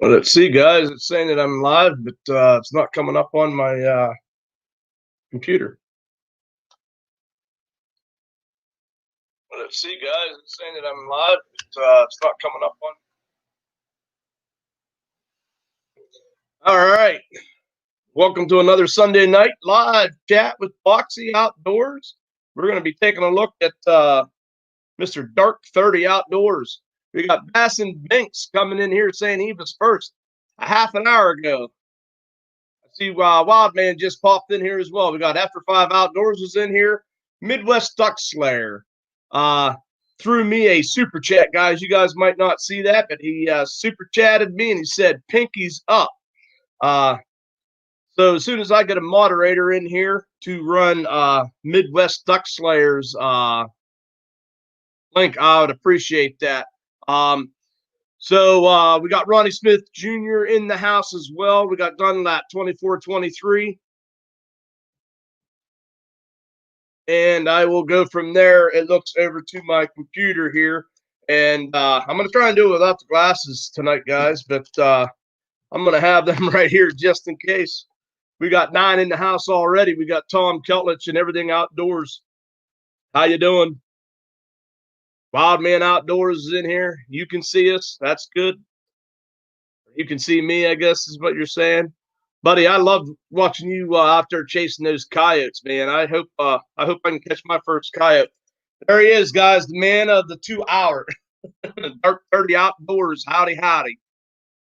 Well, let's see, guys. It's saying that I'm live, but it's not coming up on my computer. Well, let's see, guys. It's saying that I'm live, but it's not coming up on. All right. Welcome to another Sunday night live chat with Foxy Outdoors. We're going to be taking a look at Mr. Dark 30 Outdoors. We got Bass and Binks coming in here saying he was first a half an hour ago. I see Wildman just popped in here as well. We got After 5 Outdoors is in here. Midwest Duck Slayer threw me a super chat, guys. You guys might not see that, but he super chatted me and he said, "Pinkies up." So as soon as I get a moderator in here to run Midwest Duck Slayer's link, I would appreciate that. So we got Ronnie Smith Jr. in the house as well. We got Dunlap 2423. And I will go from there. It looks over to my computer here. And I'm going to try and do it without the glasses tonight, guys. But I'm going to have them right here just in case. We got 9 in the house already. We got Tom Keltlich and Everything Outdoors. How you doing? Wildman Outdoors is in here. You can see us. That's good. You can see me, I guess, is what you're saying. Buddy, I love watching you out there chasing those coyotes, man. I hope I can catch my first coyote. There he is, guys, the man of the 2 hour. Dark 30 Outdoors. Howdy, howdy.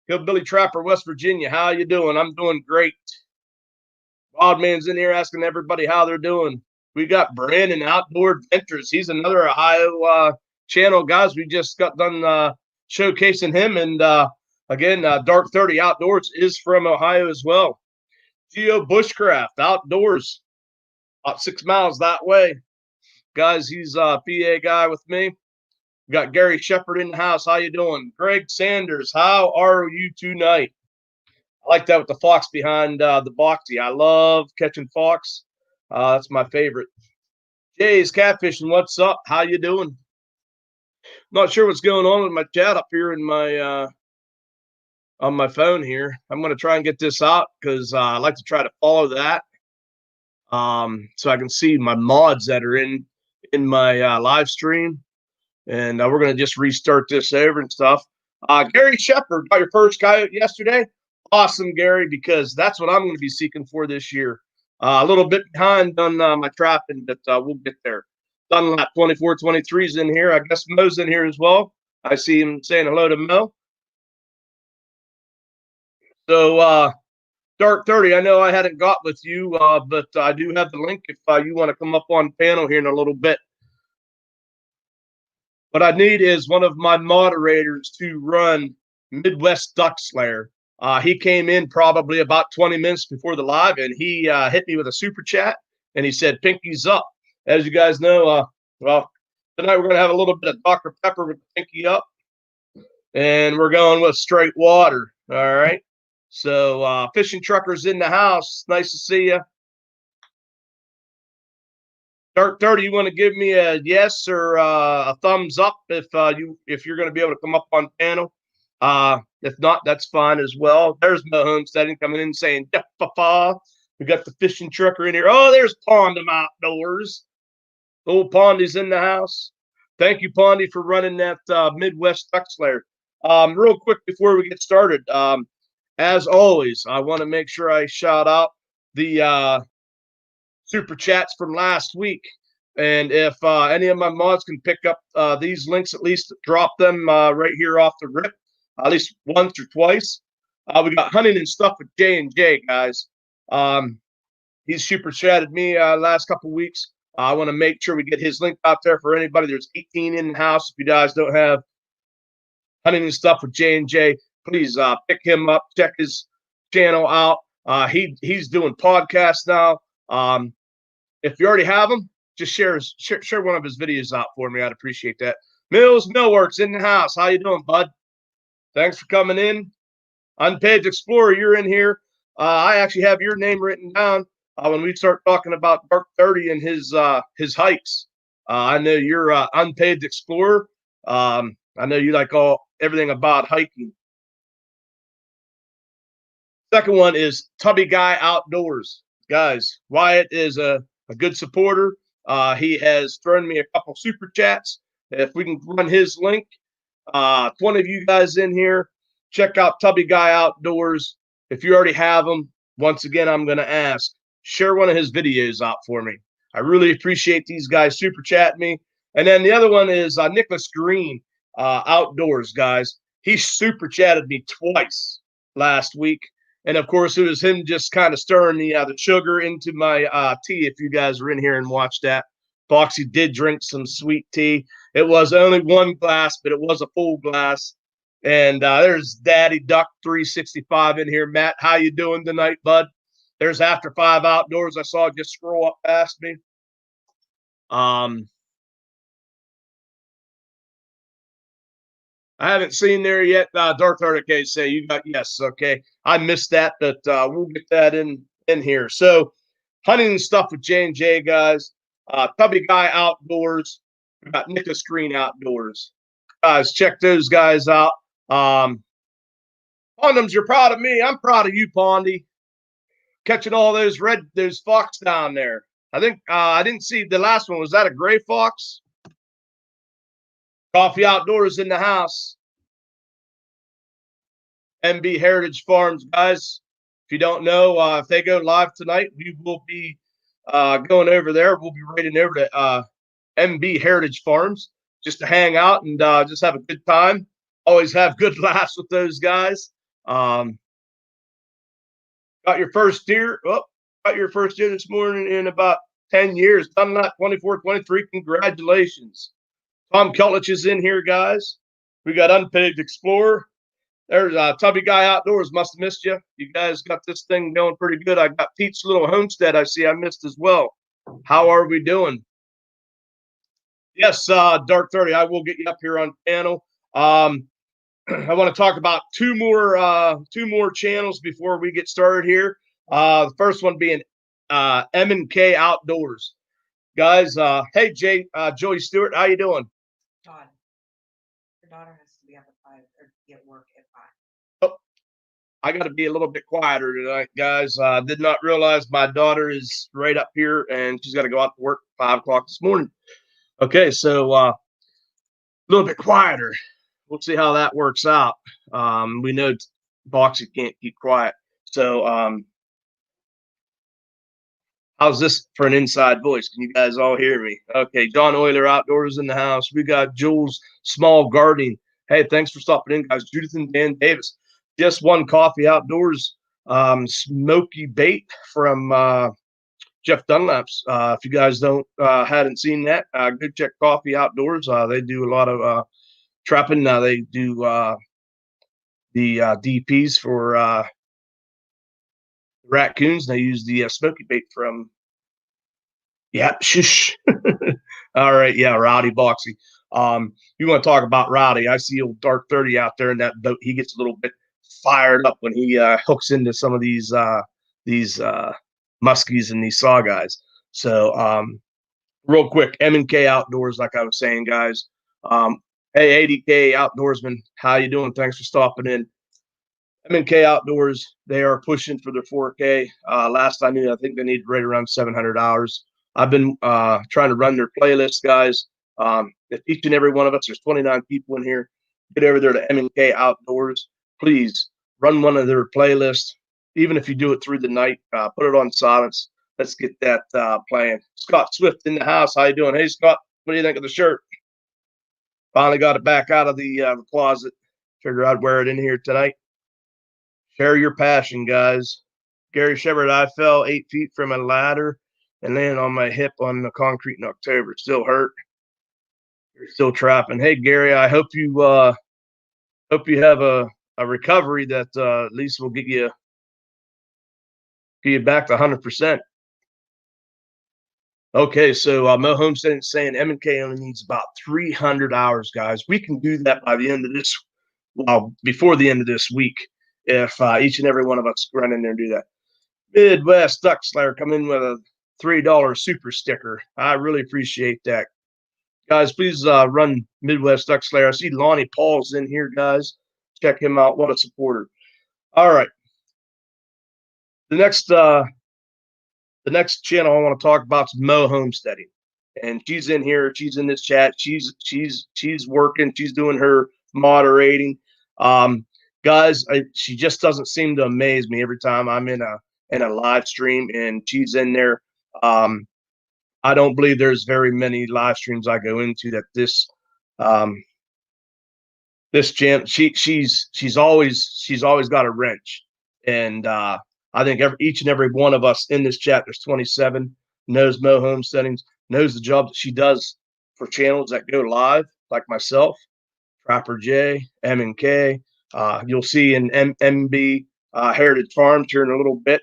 Hillbilly Trapper, West Virginia. How you doing? I'm doing great. Wildman's in here asking everybody how they're doing. We got Brandon Outdoor Adventures. He's another Ohio channel, guys. We just got done showcasing him. And again, Dark 30 Outdoors is from Ohio as well. Geo Bushcraft Outdoors, about 6 miles that way. Guys, he's a PA guy with me. We got Gary Shepard in the house. How you doing? Greg Sanders, how are you tonight? I like that with the fox behind the boxy. I love catching fox. That's my favorite. Jay's Catfishing, what's up? How you doing? Not sure what's going on with my chat up here in my on my phone here. I'm going to try and get this out because I like to try to follow that so I can see my mods that are in my live stream. And we're going to just restart this over and stuff. Gary Shepard, got your first coyote yesterday? Awesome, Gary, because that's what I'm going to be seeking for this year. A little bit behind on my trapping, but we'll get there. Dunlap 2423 is in here. I guess Mo's in here as well. I see him saying hello to Mo. So, Dark 30, I know I hadn't got with you, but I do have the link if you want to come up on panel here in a little bit. What I need is one of my moderators to run Midwest Duck Slayer. He came in probably about 20 minutes before the live, and he hit me with a super chat, and he said, "Pinky's up." As you guys know, well, tonight we're going to have a little bit of Dr. Pepper with Pinky up, and we're going with straight water. All right. So Fishing Truckers in the house. Nice to see you. Dark 30, you want to give me a yes or a thumbs up if you're going to be able to come up on panel? If not, that's fine as well. There's Mo Homesteading coming in saying, "Papa." We got the Fishing Trucker in here. Oh, there's Pondum Outdoors. Old Pondy's in the house. Thank you, Pondy, for running that Midwest Duck Slayer. Real quick before we get started, as always, I want to make sure I shout out the super chats from last week. And if any of my mods can pick up these links, at least drop them right here off the rip, at least once or twice. We got Hunting and Stuff with J&J, guys. He's super chatted me last couple weeks. I want to make sure we get his link out there for anybody. There's 18 in the house. If you guys don't have Hunting and Stuff with J&J, please pick him up. Check his channel out. He's doing podcasts now. If you already have him, just share one of his videos out for me. I'd appreciate that. Mills Millworks in the house. How you doing, bud? Thanks for coming in. Unpaved Explorer, you're in here. I actually have your name written down when we start talking about Dark 30 and his hikes. I know you're Unpaved Explorer. I know you like everything about hiking. Second one is Tubby Guy Outdoors. Guys, Wyatt is a good supporter. He has thrown me a couple super chats. If we can run his link, 20 of you guys in here, check out Tubby Guy Outdoors. If you already have him, once again, I'm going to ask, share one of his videos out for me. I really appreciate these guys super chatting me. And then the other one is Nicholas Green Outdoors, guys. He super chatted me twice last week. And of course, it was him just kind of stirring the sugar into my tea. If you guys were in here and watched that, Boxy did drink some sweet tea. It was only one glass, but it was a full glass. And there's Daddy Duck 365 in here. Matt, how you doing tonight, bud? There's After Five Outdoors. I saw it just scroll up past me. I haven't seen there yet. Dark Arcade say you got yes. Okay, I missed that, but we'll get that in here. So, hunting stuff with J&J guys. Tubby Guy Outdoors. We got Nicholas Green Outdoors. Guys, check those guys out. Pondums, you're proud of me. I'm proud of you, Pondy. Catching all those fox down there. I think I didn't see the last one. Was that a gray fox? Coffee Outdoors in the house. MB Heritage Farms, guys. If you don't know, if they go live tonight, we will be going over there. We'll be raiding over to MB Heritage Farms just to hang out and just have a good time. Always have good laughs with those guys. Got your first deer. Oh, got your first deer this morning in about 10 years. Done that 24, 23. Congratulations. Tom Kellich is in here, guys. We got Unpegged Explorer. There's Tubby Guy Outdoors. Must have missed you. You guys got this thing going pretty good. I got Pete's Little Homestead I see I missed as well. How are we doing? Yes, Dark 30. I will get you up here on panel. I want to talk about two more channels before we get started here. The first one being M&K Outdoors. Guys, hey, Joey Stewart, how you doing? John, your daughter has to be up at 5 or be at work at 5. Oh, I got to be a little bit quieter tonight, guys. I did not realize my daughter is right up here and she's got to go out to work at 5 o'clock this morning. Okay, so a little bit quieter. We'll see how that works out. We know Boxy can't keep quiet. So how's this for an inside voice? Can you guys all hear me? Okay, John Euler Outdoors in the house. We got Jules Small Gardening. Hey, thanks for stopping in, guys. Judith and Dan Davis. Just One Coffee Outdoors. Smoky Bait from Jeff Dunlap's. If you guys hadn't seen that, go check Coffee Outdoors. They do a lot of trapping. They do the DPs for raccoons. They use the smoky bait from shush. All right, Rowdy Boxy. You want to talk about Rowdy? I see old Dark 30 out there in that boat. He gets a little bit fired up when he hooks into some of these muskies and these saw guys. So real quick, M&K Outdoors, like I was saying, guys. Hey, 80K Outdoorsman, how you doing? Thanks for stopping in. M&K Outdoors, they are pushing for their 4K. Last I knew, I think they need right around 700 hours. I've been trying to run their playlist, guys. If each and every one of us, there's 29 people in here, get over there to M&K Outdoors. Please run one of their playlists. Even if you do it through the night, put it on silence. Let's get that playing. Scott Swift in the house. How you doing? Hey, Scott, what do you think of the shirt? Finally got it back out of the closet. Figure I'd wear it in here tonight. Share your passion, guys. Gary Shepard, I fell 8 feet from a ladder and landed on my hip on the concrete in October. Still hurt. You're still trapping. Hey, Gary, I hope you have a recovery that at least will get you back to 100%. Okay, so Mo Homestead is saying M&K only needs about 300 hours, guys. We can do that by the end of this, before the end of this week, if each and every one of us run in there and do that. Midwest Duck Slayer come in with a $3 super sticker. I really appreciate that. Guys, please run Midwest Duck Slayer. I see Lonnie Paul's in here, guys. Check him out. What a supporter. All right. The next channel I want to talk about is Mo Homesteading, and she's in here. She's in this chat. She's working. She's doing her moderating. Guys, she just doesn't seem to amaze me every time I'm in a live stream and she's in there. I don't believe there's very many live streams I go into that this channel she's always got a wrench, and I think each and every one of us in this chat, there's 27, knows Mo Homesteadings, knows the job that she does for channels that go live, like myself, Trapper J, M&K. You'll see in MB Heritage Farms here in a little bit.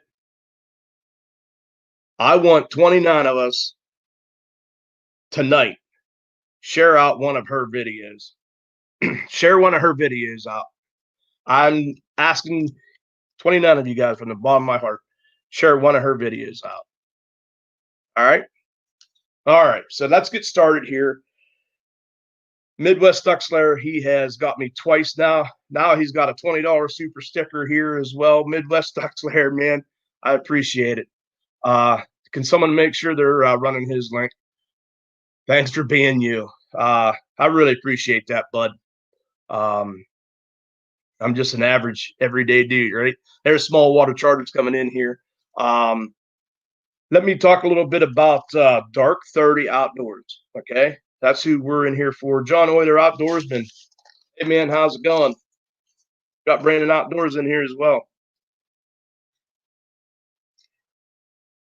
I want 29 of us tonight share out one of her videos. Share one of her videos out. I'm asking 29 of you guys from the bottom of my heart, share one of her videos out. All right. All right. So let's get started here. Midwest Duck Slayer, he has got me twice now. Now he's got a $20 super sticker here as well. Midwest Duck Slayer, man, I appreciate it. Can someone make sure they're running his link? Thanks for being you. I really appreciate that, bud. I'm just an average everyday dude, right? There's small water charters coming in here. Let me talk a little bit about Dark 30 Outdoors. Okay, that's who we're in here for. John Euler, outdoorsman. Hey man, how's it going? Got Brandon Outdoors in here as well.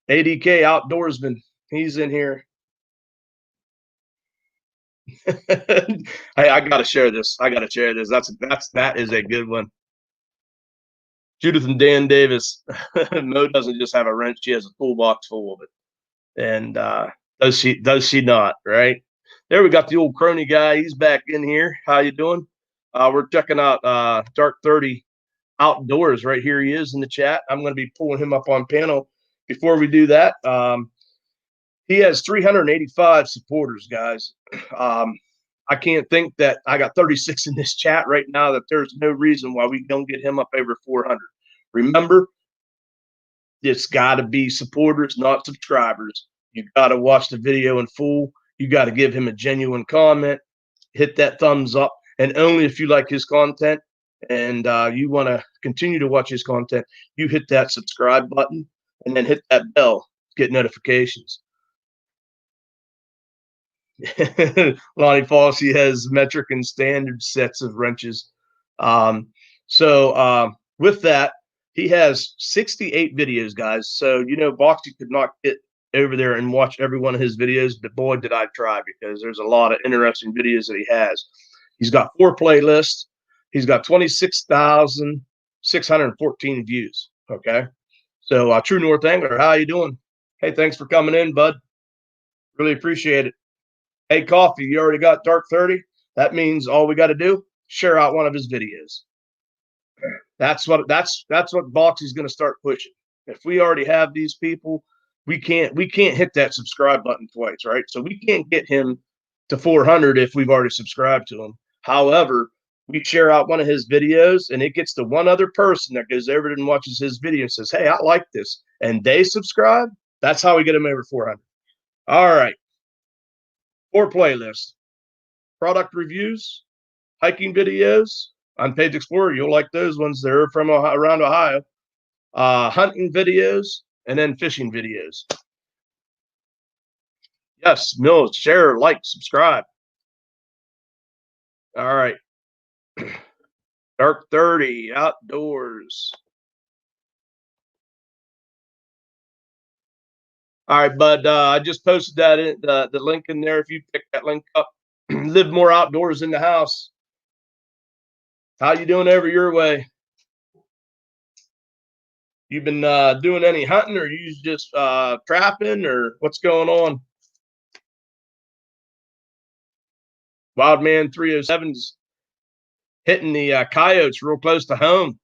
ADK outdoorsman, he's in here. Hey, I gotta share this. That is a good one. Judith and Dan Davis. Mo doesn't just have a wrench; she has a toolbox full of it. And does she not? Right there, we got the old crony guy. He's back in here. How you doing? We're checking out Dark 30 Outdoors. Right here, he is in the chat. I'm going to be pulling him up on panel. Before we do that, he has 385 supporters, guys. I can't think that I got 36 in this chat right now that there's no reason why we don't get him up over 400. Remember, it's got to be supporters, not subscribers. You got to watch the video in full. You got to give him a genuine comment, hit that thumbs up, and only if you like his content and you want to continue to watch his content, you hit that subscribe button and then hit that bell to get notifications. Lonnie Fossey has metric and standard sets of wrenches. With that, he has 68 videos, guys. So, Boxy could not get over there and watch every one of his videos, but boy, did I try, because there's a lot of interesting videos that he has. He's got 4 playlists. He's got 26,614 views. Okay. So, True North Angler, how you doing? Hey, thanks for coming in, bud. Really appreciate it. Hey, Coffee, you already got Dark 30? That means all we got to do, share out one of his videos. That's what Boxy's going to start pushing. If we already have these people, we can't hit that subscribe button twice, right? So we can't get him to 400 if we've already subscribed to him. However, we share out one of his videos and it gets to one other person that goes over and watches his video and says, hey, I like this, and they subscribe. That's how we get him over 400. All right. 4 playlists: product reviews, hiking videos, on Page Explorer. You'll like those ones. They're from around Ohio. Hunting videos, and then fishing videos. Yes, Mills, share, like, subscribe. All right. Dark 30 Outdoors. All right, bud. I just posted that in the link in there. If you pick that link up, live more outdoors in the house. How you doing over your way? You been doing any hunting, or you just trapping, or what's going on? Wildman 307's hitting the coyotes real close to home.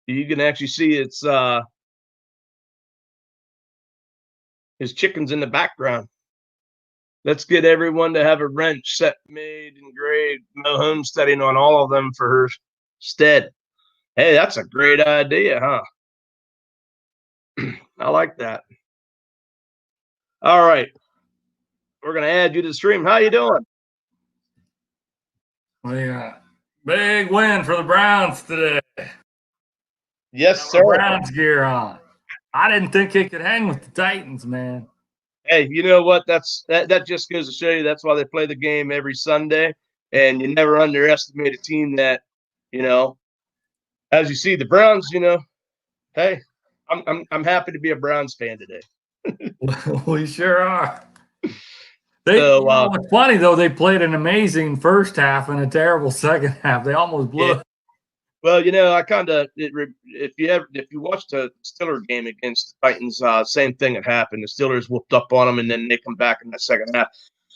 You can actually see it's his chickens in the background. Let's get everyone to have a wrench set, made, engraved, Mo Homesteading on all of them for her stead. Hey, that's a great idea, huh? I like that. All right. We're going to add you to the stream. How you doing? Yeah. Big win for the Browns today. Yes, sir. Browns gear on. I didn't think it could hang with the Titans, man. Hey, you know what? That just goes to show you that's why they play the game every Sunday, and you never underestimate a team that, as you see the Browns. Hey, I'm happy to be a Browns fan today. We sure are. It's funny though. They played an amazing first half and a terrible second half. They almost blew it. Well, I kind of if you watch the Steelers game against the Titans, same thing had happened. The Steelers whooped up on them, and then they come back in that second half.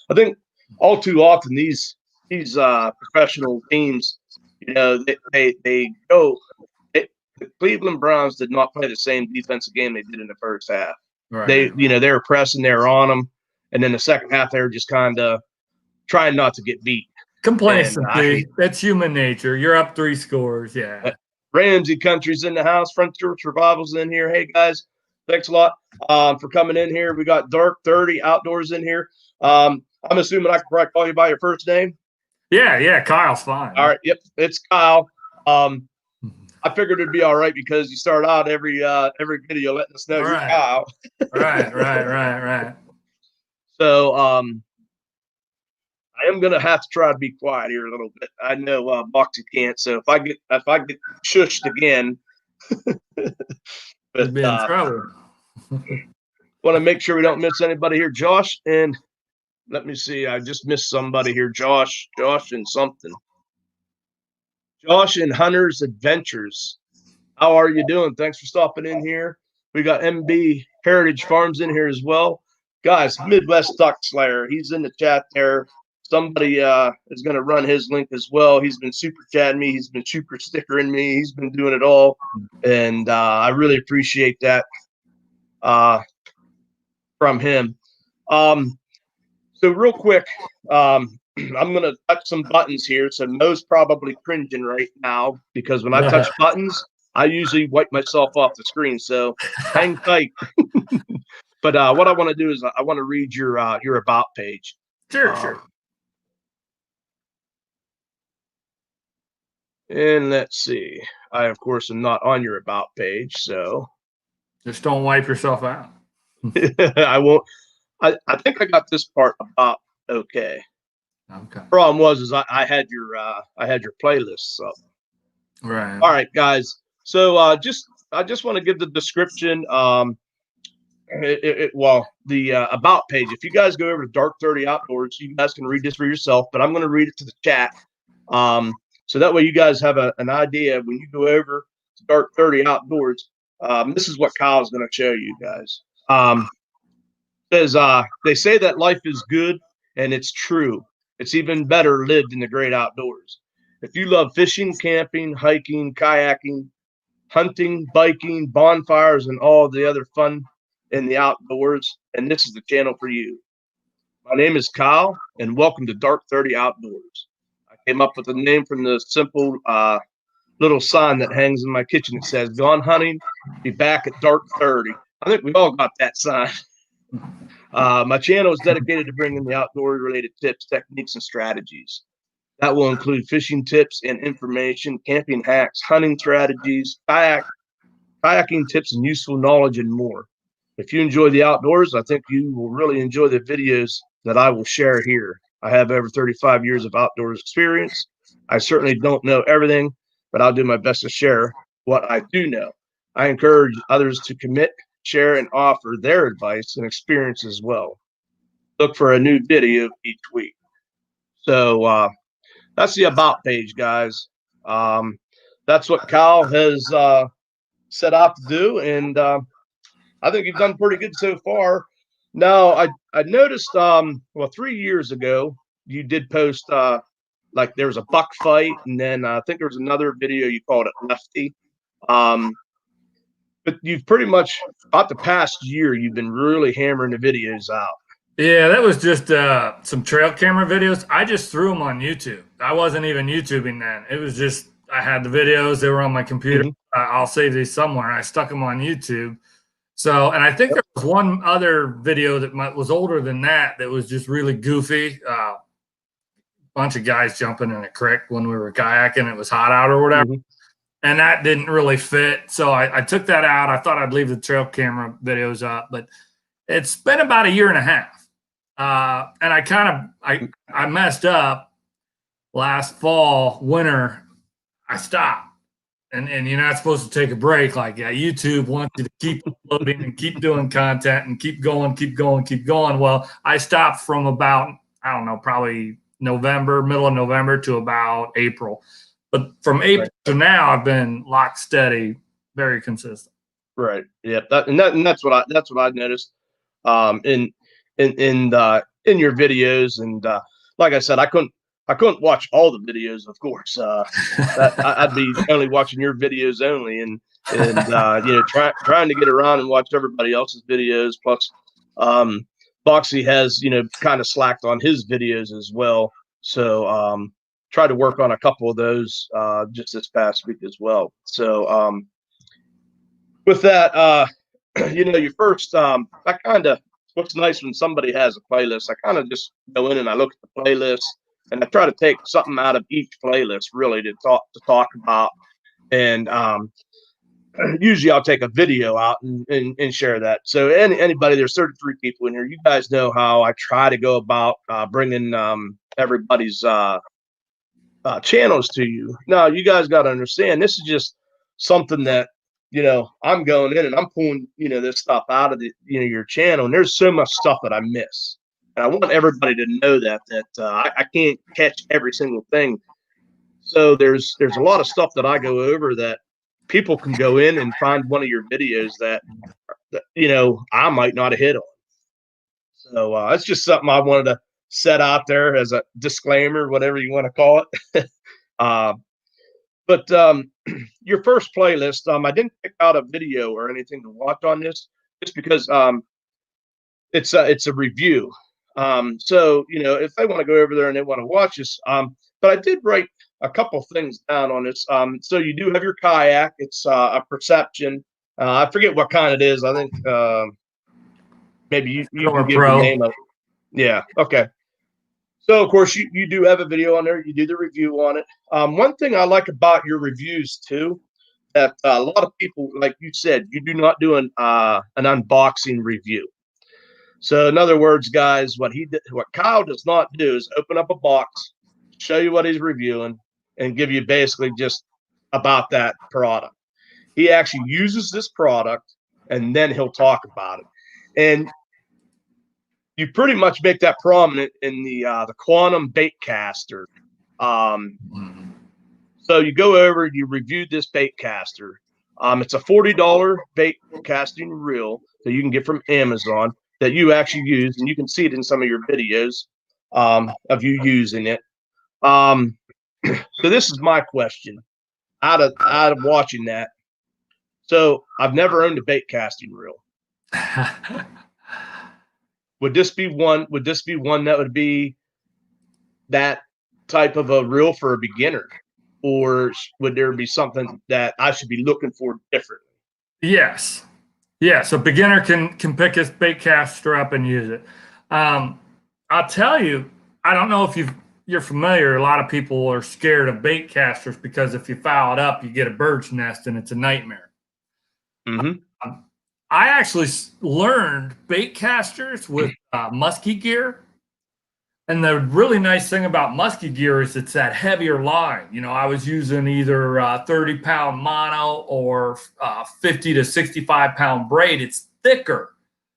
I think all too often these professional teams, they go. The Cleveland Browns did not play the same defensive game they did in the first half. Right. They were pressing, they were on them, and then the second half they were just kind of trying not to get beat. Complacency. That's human nature. You're up 3 scores. Yeah. Ramsay Country's in the house. Front Church Revival's in here. Hey, guys, thanks a lot for coming in here. We got Dark 30 Outdoors in here. I'm assuming I can probably call you by your first name. Yeah. Kyle's fine. All right. Yep. It's Kyle. I figured it'd be all right because you start out every video letting us know you're Kyle. Right. So, I am gonna have to try to be quiet here a little bit. I know Boxy can't, so if I get shushed again, but be in trouble. Want to make sure we don't miss anybody here. Josh, and let me see. I just missed somebody here. Josh, and something. Josh and Hunter's Adventures. How are you doing? Thanks for stopping in here. We got MB Heritage Farms in here as well. Guys, Midwest Duck Slayer. He's in the chat there. Somebody is going to run his link as well. He's been super chatting me. He's been super stickering me. He's been doing it all. And I really appreciate that from him. So real quick, I'm going to touch some buttons here. So Mo's probably cringing right now because when I touch buttons, I usually wipe myself off the screen. So hang tight. But what I want to do is I want to read your about page. Sure. And let's see. I, of course, am not on your about page, so just don't wipe yourself out. I won't. I think I got this part about okay. Okay. Problem was I had your playlist. So right. All right, guys. So I just want to give the description. The about page. If you guys go over to Dark 30 Outdoors, you guys can read this for yourself. But I'm going to read it to the chat. So that way you guys have an idea when you go over to Dark 30 Outdoors. This is what Kyle's going to show you guys. Says they say that life is good, and it's true. It's even better lived in the great outdoors. If you love fishing, camping, hiking, kayaking, hunting, biking, bonfires, and all the other fun in the outdoors, and this is the channel for you. My name is Kyle, and welcome to Dark 30 Outdoors. I came up with the name from the simple little sign that hangs in my kitchen that says, "Gone hunting, be back at dark 30." I think we all got that sign. My channel is dedicated to bringing the outdoor-related tips, techniques, and strategies. That will include fishing tips and information, camping hacks, hunting strategies, kayaking tips, and useful knowledge, and more. If you enjoy the outdoors, I think you will really enjoy the videos that I will share here. I have over 35 years of outdoors experience. I certainly don't know everything, but I'll do my best to share what I do know. I encourage others to commit, share, and offer their advice and experience as well. Look for a new video each week. So that's the about page, guys. That's what Kyle has set out to do, and I think you've done pretty good so far. Now, I noticed, 3 years ago, you did post like there was a buck fight, and then I think there was another video you called it Lefty. But you've pretty much, about the past year, you've been really hammering the videos out. Yeah, that was just some trail camera videos. I just threw them on YouTube. I wasn't even YouTubing then. It was just, I had the videos. They were on my computer. I'll save these somewhere. I stuck them on YouTube. So, and I think there was one other video that was older than that was just really goofy. Bunch of guys jumping in a creek when we were kayaking. It was hot out or whatever. Mm-hmm. And that didn't really fit. So I took that out. I thought I'd leave the trail camera videos up, but it's been about a year and a half. And I messed up last fall, winter. I stopped. And you're not supposed to take a break like that. YouTube wants you to keep uploading and keep doing content and keep going. Well, I stopped from about, I don't know, probably middle of November to about April. But from April to now, I've been lock steady, very consistent. Right. Yeah. That's what I noticed. In your videos, and like I said, I couldn't watch all the videos, of course. I'd be only watching your videos only, and trying to get around and watch everybody else's videos. Plus, Boxy has kind of slacked on his videos as well. So tried to work on a couple of those just this past week as well. So with that, your first, I kind of, what's nice when somebody has a playlist, I kind of just go in and I look at the playlist and I try to take something out of each playlist really to talk about. And usually I'll take a video out and share that. So anybody, there's 33 people in here. You guys know how I try to go about bringing everybody's channels to you. Now, you guys got to understand, this is just something that, I'm going in and I'm pulling, this stuff out of your channel. And there's so much stuff that I miss. And I want everybody to know that I can't catch every single thing. So there's a lot of stuff that I go over that people can go in and find one of your videos that I might not have hit on. So it's just something I wanted to set out there as a disclaimer, whatever you want to call it. But your first playlist, I didn't pick out a video or anything to watch on this, just because it's a review. So if they want to go over there and they want to watch this, but I did write a couple things down on this. So you do have your kayak. It's a Perception. I forget what kind it is. I think maybe you can give the name of it. Yeah. Okay. So, of course, you do have a video on there. You do the review on it. One thing I like about your reviews, too, that a lot of people, like you said, you do not do an unboxing review. So, in other words, guys, what Kyle does not do is open up a box, show you what he's reviewing, and give you basically just about that product. He actually uses this product, and then he'll talk about it. And you pretty much make that prominent in the Quantum bait caster. So you go over, you review this bait caster. It's a $40 bait casting reel that you can get from Amazon that you actually use, and you can see it in some of your videos of you using it. So this is my question out of watching that. So I've never owned a bait casting reel. Would this be one that would be that type of a reel for a beginner, or would there be something that I should be looking for differently? Yes. A beginner can pick his bait caster up and use it. I'll tell you, I don't know if you're familiar. A lot of people are scared of bait casters because if you foul it up, you get a bird's nest and it's a nightmare. Mm-hmm. I actually learned bait casters with musky gear. And the really nice thing about musky gear is it's that heavier line. I was using either 30-pound mono or 50 to 65-pound braid. It's thicker.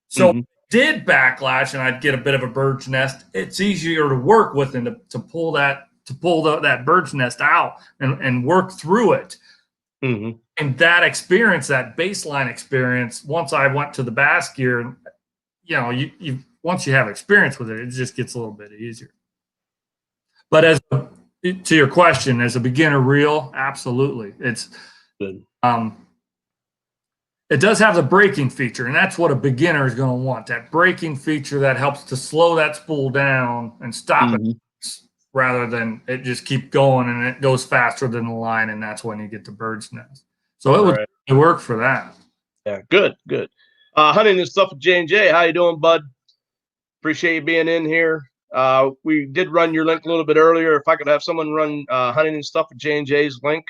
So it did backlash and I'd get a bit of a bird's nest. It's easier to work with and to pull that bird's nest out and work through it. Mm-hmm. And that experience, that baseline experience, once I went to the bass gear, once you have experience with it, it just gets a little bit easier. But to your question, as a beginner reel, absolutely. It's good. It does have the braking feature, and that's what a beginner is going to want, that braking feature that helps to slow that spool down and stop it, rather than it just keep going and it goes faster than the line, and that's when you get the bird's nest. So it would work for that. Yeah, good. Hunting and Stuff with J&J. How you doing, bud? Appreciate you being in here. We did run your link a little bit earlier. If I could have someone run Hunting and Stuff with J&J's link.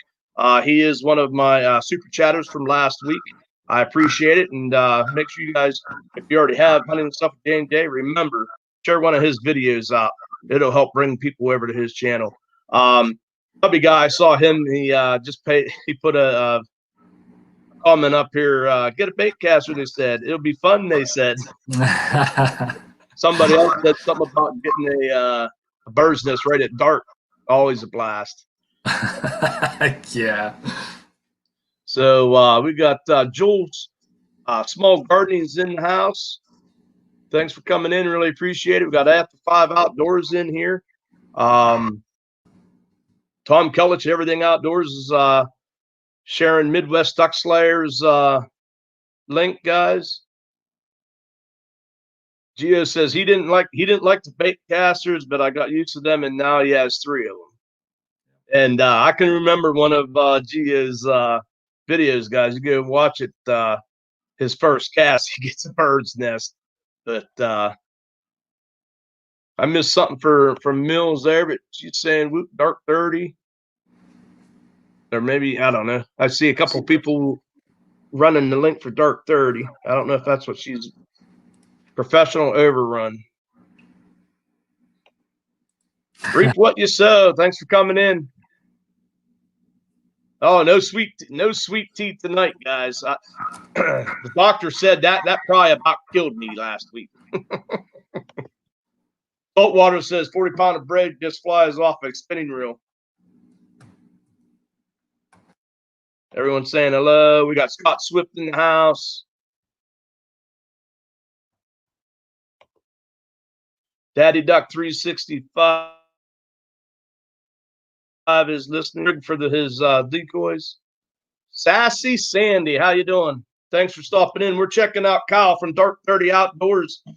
He is one of my super chatters from last week. I appreciate it. And make sure you guys, if you already have Hunting and Stuff with J&J, remember, share one of his videos out. It'll help bring people over to his channel. Tubby guy, I saw him. He he put a comment up here. Get a bait caster, they said. It'll be fun, they said. Somebody else said something about getting a bird's nest right at dark. Always a blast. Yeah. So we got Jules Small Gardening's in the house. Thanks for coming in. Really appreciate it. We got After 5 Outdoors in here. Tom Kellich, Everything Outdoors, is sharing Midwest Duck Slayers link, guys. Gio says he didn't like the bait casters, but I got used to them, and now he has 3 of them. And I can remember one of Gio's videos, guys. You go watch it. His first cast, he gets a bird's nest. But I missed something from Mills there, but she's saying whoop, dark 30. Or maybe, I don't know. I see a couple people running the link for dark 30. I don't know if that's what she's professional overrun. Reap what you sow. Thanks for coming in. Oh, no sweet tea tonight, guys. The doctor said that probably about killed me last week. Saltwater says 40-pound of bread just flies off a spinning reel. Everyone's saying hello. We got Scott Swift in the house. Daddy Duck 365 is listening for his decoys. Sassy Sandy, how you doing? Thanks for stopping in. We're checking out Kyle from Dark 30 Outdoors. He's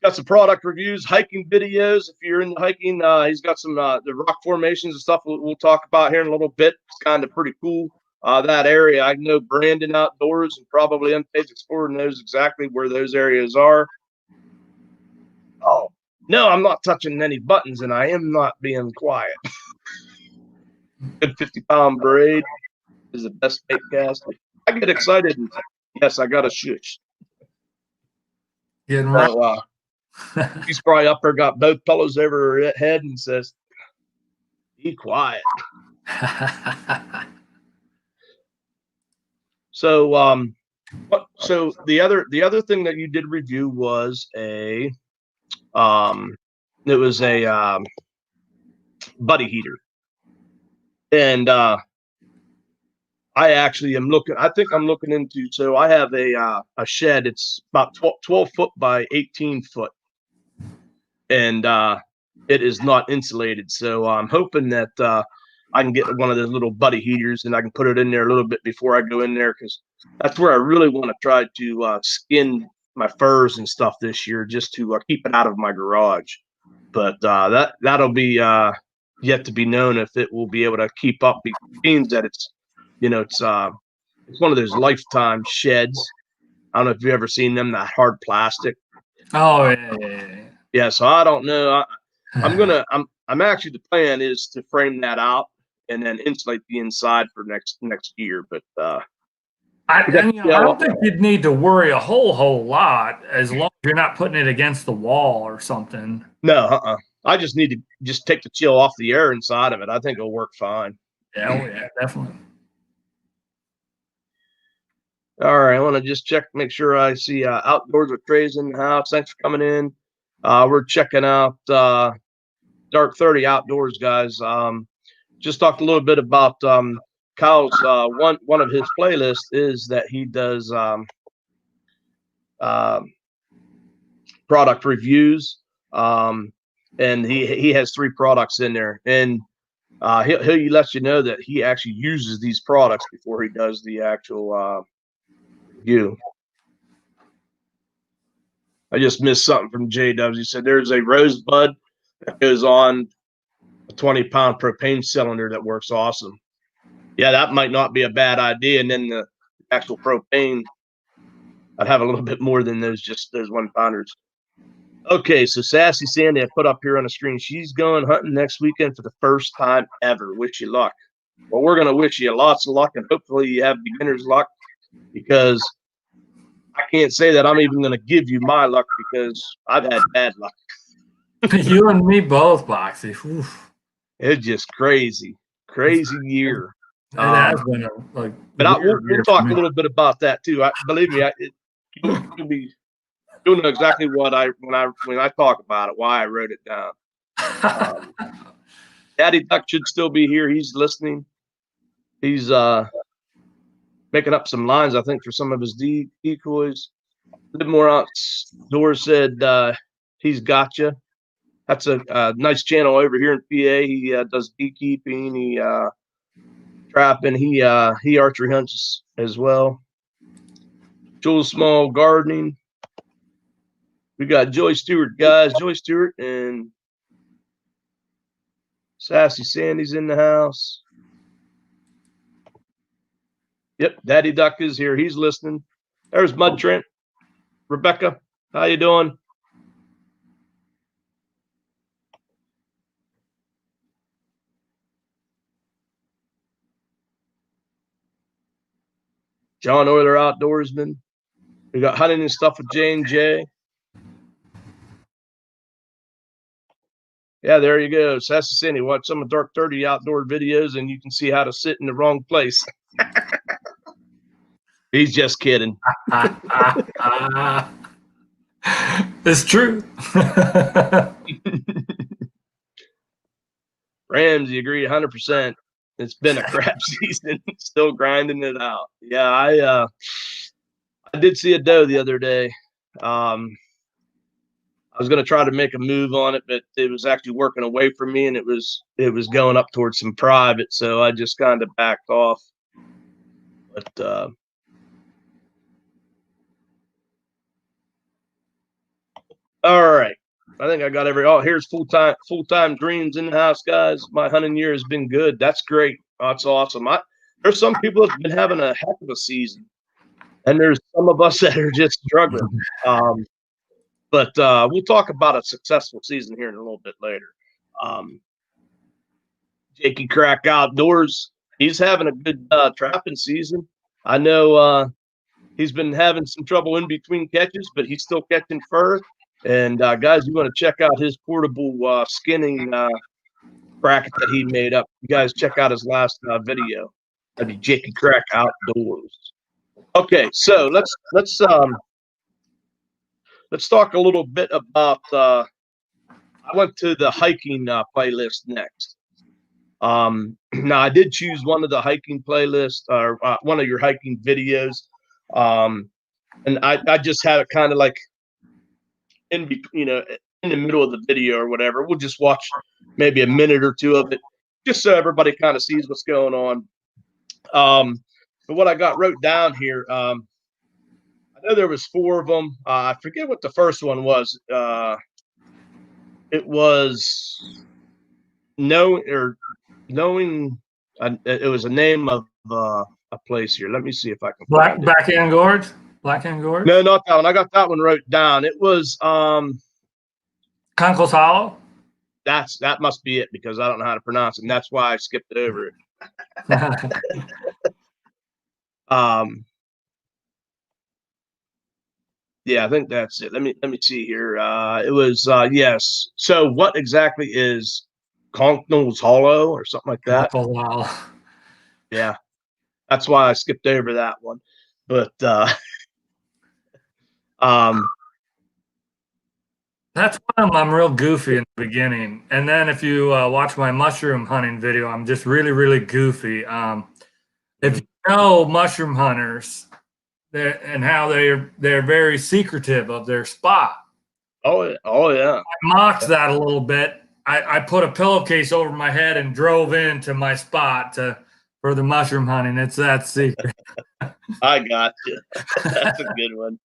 got some product reviews, hiking videos. If you're into hiking, he's got some the rock formations and stuff we'll talk about here in a little bit. It's kind of pretty cool. That area, I know Brandon Outdoors and probably Unpage Explorer knows exactly where those areas are. Oh, no, I'm not touching any buttons, and I am not being quiet. Good 50-pound braid is the best bait cast. I get excited. And, yes, I got a shush. Getting right. So, he's probably up there, got both pillows over her head, and says, "Be quiet." So, so the other thing that you did review was a buddy heater, and I actually am looking. I think I'm looking into. So I have a shed. It's about 12 foot by 18 foot, and it is not insulated. So I'm hoping that I can get one of those little buddy heaters, and I can put it in there a little bit before I go in there, because that's where I really want to try to skin my furs and stuff this year, just to keep it out of my garage. But that'll be yet to be known if it will be able to keep up. It means that it's one of those lifetime sheds. I don't know if you've ever seen them, that hard plastic. Oh yeah. Yeah, so I don't know. I'm actually, the plan is to frame that out and then insulate the inside for next year. But I don't think you'd need to worry a whole lot, as long as you're not putting it against the wall or something. No, I just need to take the chill off the air inside of it. I think it'll work fine. Yeah, definitely. All right, I want to just check, make sure I see Outdoors with Trey's in the house. Thanks for coming in. We're checking out Dark 30 Outdoors, guys. Just talked a little bit about Kyle's one of his playlists is that he does product reviews, and he has 3 products in there, and he lets you know that he actually uses these products before he does the actual review. I just missed something from J-Dubs. He said there's a rosebud that goes on a 20-pound propane cylinder that works awesome. Yeah, that might not be a bad idea. And then actual propane, I'd have a little bit more than those 1-pounders. Okay, so Sassy Sandy, I put up here on the screen. She's going hunting next weekend for the first time ever. Wish you luck. Well, we're going to wish you lots of luck, and hopefully you have beginner's luck, because I can't say that I'm even going to give you my luck, because I've had bad luck. You and me both, Boxy. Oof. It's just crazy year. It has been but we'll talk a little bit about that too. Believe me, you'll know exactly what when I talk about it, why I wrote it down. Daddy Duck should still be here. He's listening. He's making up some lines, I think, for some of his decoys. Livermore Outdoors said he's got you. That's a nice channel over here in PA. He does beekeeping, he trapping, he archery hunts as well. Jules Small gardening. We got Joy Stewart, guys. Joy Stewart and Sassy Sandy's in the house. Yep, Daddy Duck is here. He's listening. There's Mud Trent. Rebecca, how you doing? John Euler Outdoorsman. We got hunting and stuff with J&J. Yeah, there you go. Sassy Sandy, watch some of Dark 30 outdoor videos and you can see how to sit in the wrong place. He's just kidding. It's true. Ramsay agreed 100%. It's been a crap season. Still grinding it out. Yeah, I did see a doe the other day. I was going to try to make a move on it, but it was actually working away from me, and it was going up towards some private, so I just kind of backed off. But all right, I think I got here's full-time dreams in the house, guys. My hunting year has been good. That's great. That's awesome. There's some people that's been having a heck of a season, and there's some of us that are just struggling. But we'll talk about a successful season here in a little bit later. Jakey Crack Outdoors, he's having a good trapping season. I know he's been having some trouble in between catches, but he's still catching fur. And guys, you want to check out his portable skinning bracket that he made up. You guys check out his last video. That'd be Jakey Crack Outdoors. Okay, so let's talk a little bit about. I went to the hiking playlist next. Now I did choose one of the hiking playlists or one of your hiking videos, and I just had it kind of like in the middle of the video or whatever. We'll just watch maybe a minute or two of it, just so everybody kind of sees what's going on. But what I got wrote down here. I know there was 4 of them. I forget what the first one was. It was knowing. It was a name of a place here. Let me see if I can. Blackhand Gorge. Blackhand Gorge. No, not that one. I got that one wrote down. It was Conkle's Hollow. That must be it, because I don't know how to pronounce it, and that's why I skipped it over. Yeah, I think that's it. Let me see here. It was yes. So what exactly is Conkle's Hollow or something like that? Wow. Yeah, that's why I skipped over that one. But that's why I'm real goofy in the beginning, and then if you watch my mushroom hunting video, I'm just really, really goofy. If you know mushroom hunters, and how they're very secretive of their spot. Oh yeah. I mocked that a little bit. I put a pillowcase over my head and drove into my spot for the mushroom hunting. It's that secret. I got you. That's a good one.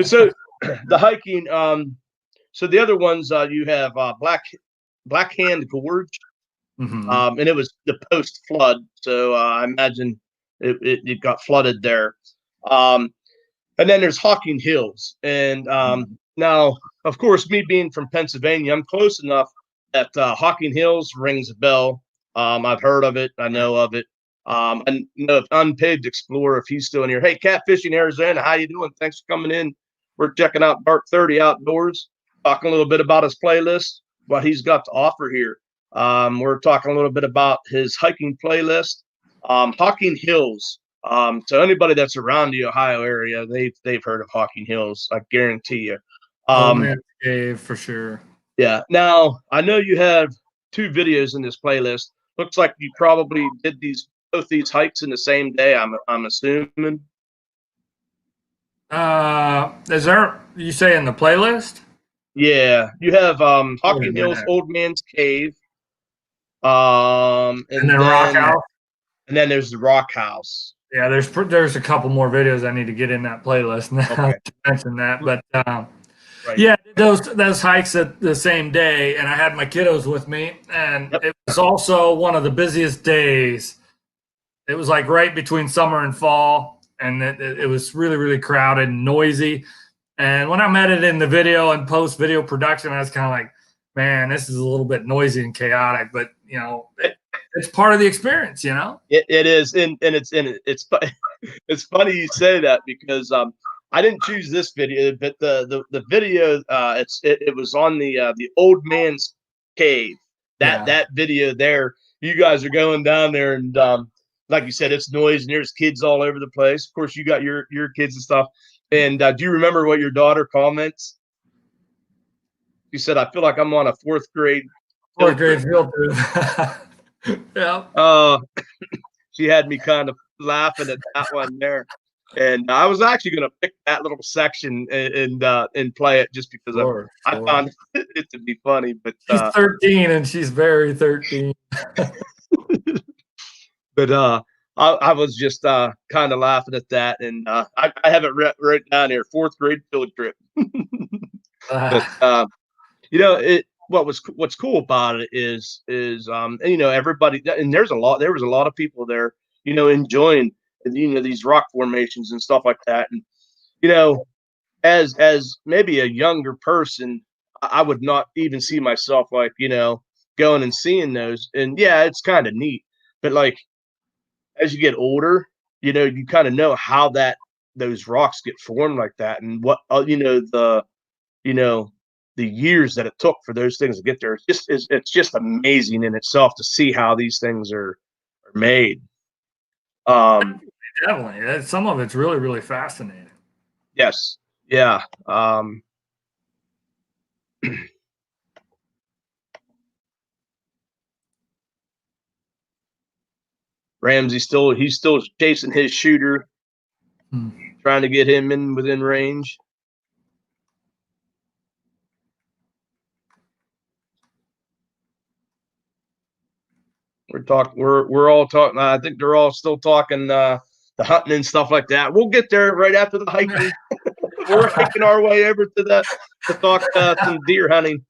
So the hiking. So the other ones you have Blackhand Gorge, Mm-hmm. And it was the post flood. So I imagine it got flooded there. And then there's Hocking Hills. And now, of course, me being from Pennsylvania, I'm close enough that Hocking Hills rings a bell. I've heard of it. I know of it. And if Unpaved Explorer, if he's still in here. Hey, Catfishing Arizona, how you doing? Thanks for coming in. We're checking out Dark 30 Outdoors, talking a little bit about his playlist, what he's got to offer here. We're talking a little bit about his hiking playlist. Hocking Hills. So anybody that's around the Ohio area, they've heard of Hocking Hills. I guarantee you. Man Cave for sure. Yeah. Now I know you have 2 videos in this playlist. Looks like you probably did both these hikes in the same day. I'm assuming. Is there, you say in the playlist? Yeah, you have Hocking Hills, Old Man's Cave, and then Rock House. And then there's the Rock House. Yeah, there's a couple more videos I need to get in that playlist now to mention that. But right. Yeah, those hikes at the same day, and I had my kiddos with me, and it was also one of the busiest days. It was like right between summer and fall, and it was really, really crowded and noisy. And when I'm editing the video and post video production, I was kind of like, man, this is a little bit noisy and chaotic, but you know, it's part of the experience, you know. It is, and it's it's funny you say that because I didn't choose this video, but the video it was on the Old Man's Cave. That video there, you guys are going down there, and like you said, it's noise and there's kids all over the place. Of course, you got your kids and stuff. And do you remember what your daughter comments? She said, "I feel like I'm on a fourth grade field trip." Yeah. She had me kind of laughing at that one there, and I was actually going to pick that little section and play it just because I found it to be funny. But she's 13 and she's very 13. But I was just kind of laughing at that, and I have it right down here, fourth grade field trip. But you know, what's cool about it is you know, everybody, and there was a lot of people there, you know, enjoying, you know, these rock formations and stuff like that. And you know, as maybe a younger person, I would not even see myself like, you know, going and seeing those. And yeah, it's kind of neat, but like as you get older, you know, you kind of know how those rocks get formed like that, and what you know, the years that it took for those things to get there. It's just amazing in itself to see how these things are made. Definitely, some of it's really, really fascinating. Yes, yeah. Ramsay he's still chasing his shooter, trying to get him in within range. We're all talking. I think they're all still talking the hunting and stuff like that. We'll get there right after the hiking. We're hiking our way over to talk some deer hunting.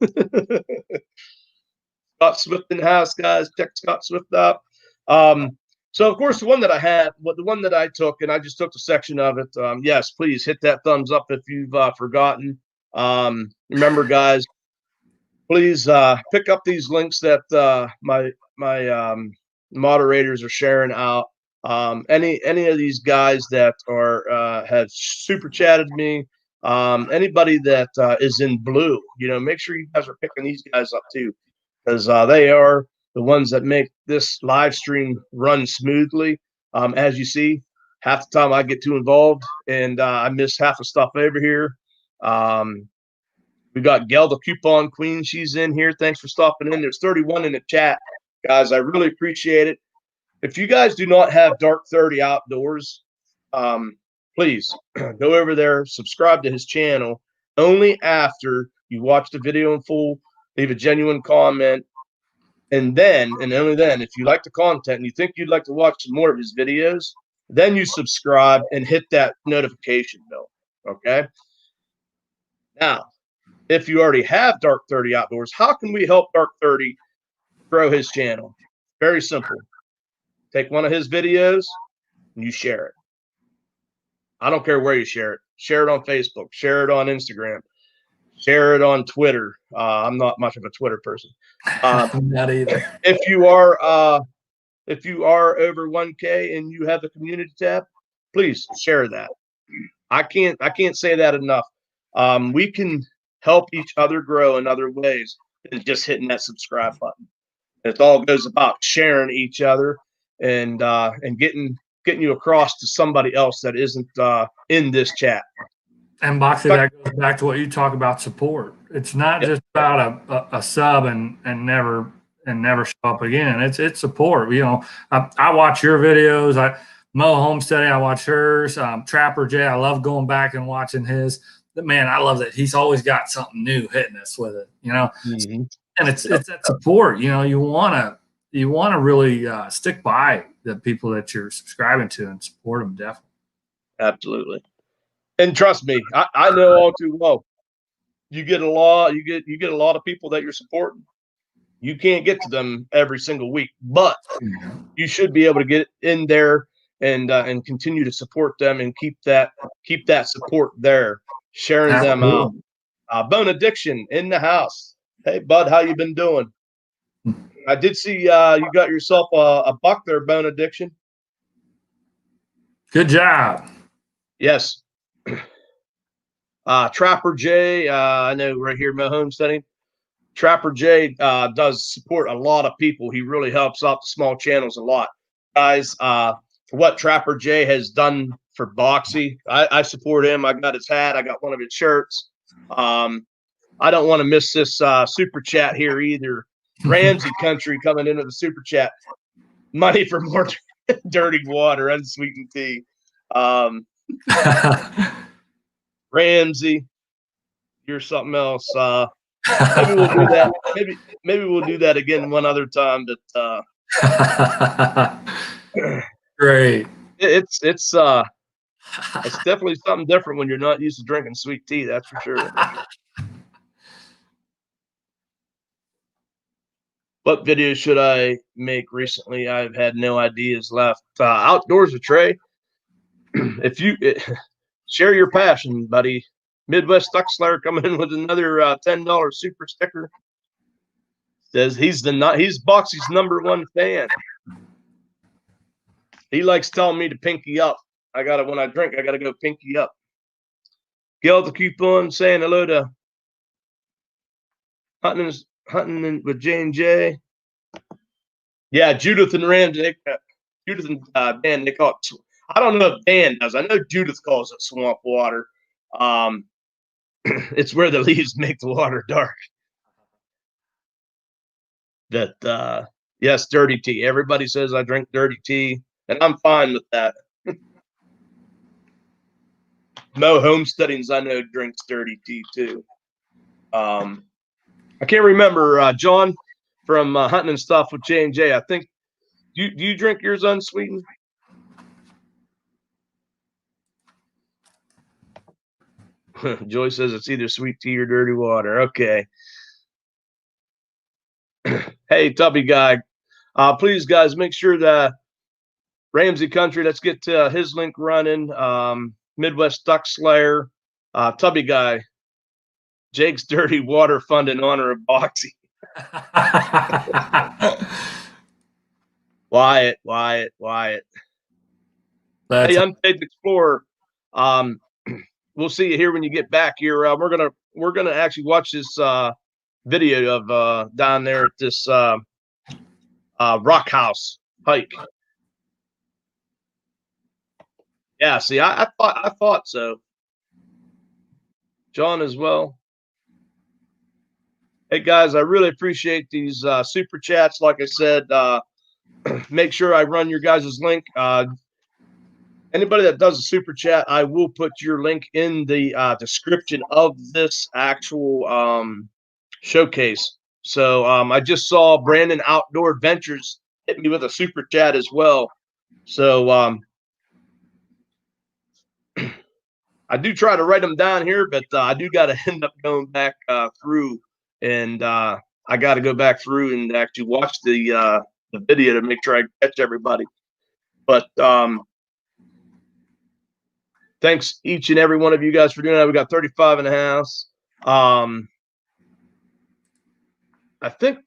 Scott Swift in the house, guys. Check Scott Swift out. So of course, the one that I took, and I just took a section of it. Yes, please hit that thumbs up if you've forgotten. Remember, guys, please pick up these links that my moderators are sharing out. Any of these guys that are have super chatted me, anybody that is in blue, you know, make sure you guys are picking these guys up too, because they are the ones that make this live stream run smoothly. As you see, half the time I get too involved and I miss half the stuff over here. We got Gail, the coupon queen. She's in here. Thanks for stopping in. There's 31 in the chat, guys. I really appreciate it. If you guys do not have Dark 30 Outdoors, please go over there, subscribe to his channel. Only after you watch the video in full, leave a genuine comment, and then, and only then, if you like the content and you think you'd like to watch some more of his videos, then you subscribe and hit that notification bell. Okay. Now, if you already have Dark 30 Outdoors, how can we help Dark 30 grow his channel? Very simple. Take one of his videos, You share it. I don't care where you share it. Share it on Facebook. Share it on Instagram. Share it on Twitter. I'm not much of a Twitter person. Not either. If you are over 1K and you have the community tab, please share that. I can't say that enough. We can help each other grow in other ways than just hitting that subscribe button. It all goes about sharing each other and getting you across to somebody else that isn't in this chat. And Boxy, that goes back to what you talk about support. It's not just about a sub and never show up again. It's support. You know, I watch your videos. Mo Homesteading, I watch hers. Trapper J, I love going back and watching his. Man, I love that he's always got something new hitting us with it. You know, and it's that support. You know, you wanna really stick by the people that you're subscribing to and support them definitely. Absolutely. And trust me, I know all too well. You get a lot of people that you're supporting. You can't get to them every single week, but you should be able to get in there and continue to support them and keep that support there, sharing them out. Bone Addiction in the house. Hey, bud, how you been doing? I did see you got yourself a buck there, Bone Addiction. Good job. Yes. Trapper J, I know right here, Mo Homesteading. Trapper J does support a lot of people. He really helps out the small channels a lot. Guys, for what Trapper J has done for Boxy, I support him. I got his hat. I got one of his shirts. I don't want to miss this super chat here either. Ramsay Country coming into the super chat. Money for more dirty water, unsweetened tea. Ramsay, you're something else. Maybe we'll do that. Maybe we'll do that again one other time. But great. It's definitely something different when you're not used to drinking sweet tea. That's for sure. What video should I make recently? I've had no ideas left. Outdoors with Trey. If you share your passion, buddy. Midwest Duck Slayer coming in with another $10 super sticker. Says he's Boxy's #1 fan. He likes telling me to pinky up. When I drink, I gotta go pinky up. Gail to keep on saying hello to hunting with J&J. Yeah, Judith and Ramsay. Judith and Dan, they call it. I don't know if Dan does. I know Judith calls it swamp water. It's where the leaves make the water dark. That yes, dirty tea. Everybody says I drink dirty tea, and I'm fine with that. Mo Homesteadings, I know, drinks dirty tea too. I can't remember John from Hunting and Stuff with J&J. I think do you drink yours unsweetened? Joy says it's either sweet tea or dirty water. Okay. Hey, Tubby guy. Please, guys, make sure that Ramsay Country, let's get his link running. Midwest Duck Slayer. Tubby guy. Jake's Dirty Water Fund in honor of Boxy. Wyatt. Hey, Unpaid Explorer. We'll see you here when you get back here. We're gonna actually watch this video of down there at this rock house hike. Yeah, see, I thought so. John as well. Hey guys, I really appreciate these super chats. Like I said, make sure I run your guys' link. Anybody that does a super chat, I will put your link in the description of this actual showcase. So I just saw Brandon Outdoor Adventures hit me with a super chat as well. So I do try to write them down here, but I do got to end up going back through, and I got to go back through and actually watch the video to make sure I catch everybody. But thanks each and every one of you guys for doing that. We got 35 in the house. I think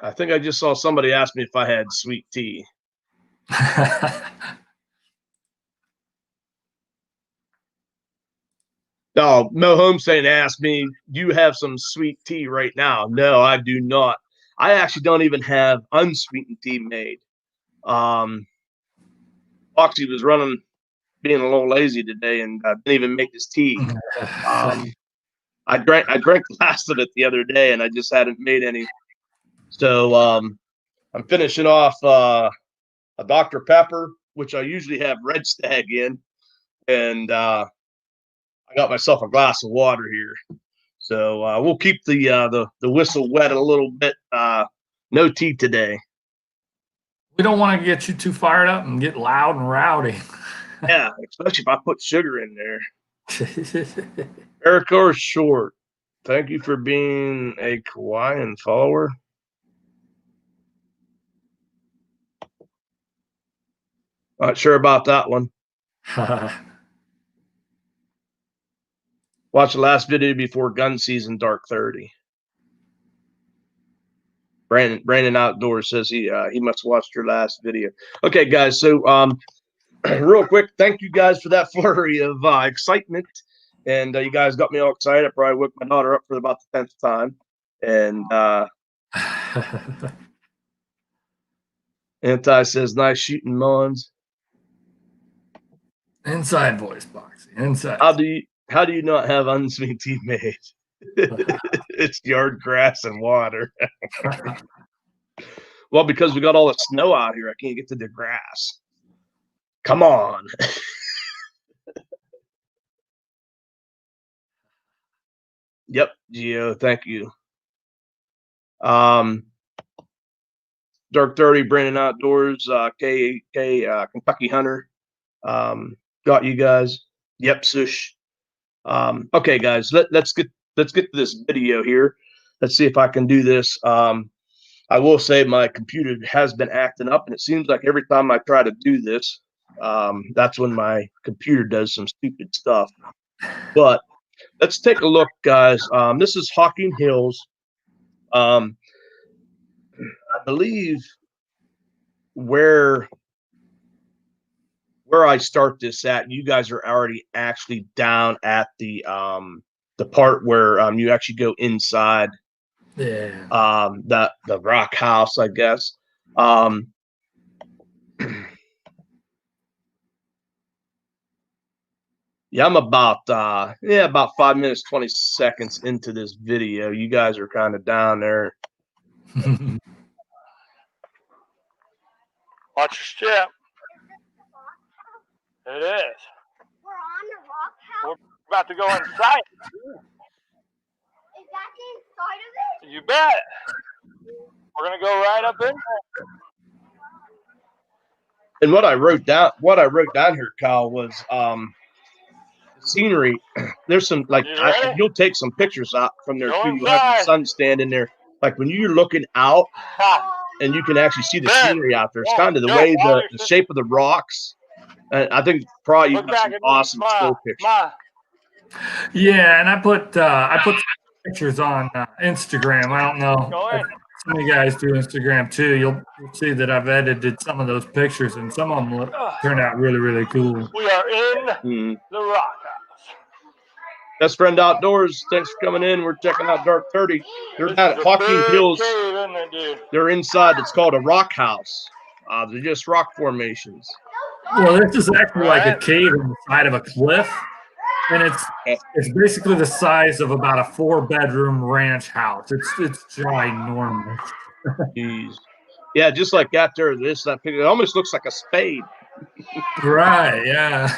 I just saw somebody ask me if I had sweet tea. No, Mo Homestead asked me, do you have some sweet tea right now? No, I do not. I actually don't even have unsweetened tea made. Foxy was being a little lazy today, and didn't even make his tea. I drank the last of it the other day, and I just hadn't made any. So I'm finishing off a Dr. Pepper, which I usually have Red Stag in, and I got myself a glass of water here. So we'll keep the whistle wet a little bit. No tea today. We don't want to get you too fired up and get loud and rowdy. Yeah, especially if I put sugar in there. Eric Short, thank you for being a Kauaian follower. Not sure about that one. Watch the last video before gun season, Dark 30. Brandon Outdoors says he must watch your last video. Okay, guys. So real quick, thank you guys for that flurry of excitement, and you guys got me all excited. I probably woke my daughter up for about the 10th time, and Anti says nice shooting, Mons. Inside voice box. Inside. How do you not have unsweet tea made? It's yard grass and water. Well, because we got all the snow out here, I can't get to the grass. Come on. Yep, Geo, thank you. Dark 30, Brandon Outdoors, Kentucky Hunter. Got you guys. Yep, Sush. Okay, guys, let's get to this video here. Let's see if I can do this. I will say my computer has been acting up, and it seems like every time I try to do this, that's when my computer does some stupid stuff. But let's take a look, guys. This is Hocking Hills. I believe where I start this at, you guys are already actually down at the part where you actually go inside. Yeah. The rock house, I guess. Yeah, I'm about 5 minutes 20 seconds into this video. You guys are kind of down there. Watch your step. It is. We're on the rock house. We're about to go inside. Is that the inside of it? You bet. We're gonna go right up in there. And what I wrote down here, Kyle, was scenery. There's some you'll take some pictures out from there too. You'll have the sun standing there. Like when you're looking out and you can actually see the scenery out there. It's kind of the way the shape of the rocks. And I think probably you got some awesome still pictures. Yeah, and I put pictures on Instagram. I don't know if some of you guys do Instagram too. You'll see that I've edited some of those pictures, and some of them turned out really, really cool. We are in the rock house. Best Friend Outdoors, thanks for coming in. We're checking out Dark 30. They're down at Hocking Hills. They're inside. It's called a rock house. They're just rock formations. Well, this is actually like a cave on the side of a cliff, and it's basically the size of about a 4-bedroom ranch house. It's ginormous. Jeez. Yeah, just like that there. That picture. It almost looks like a spade. Right. Yeah.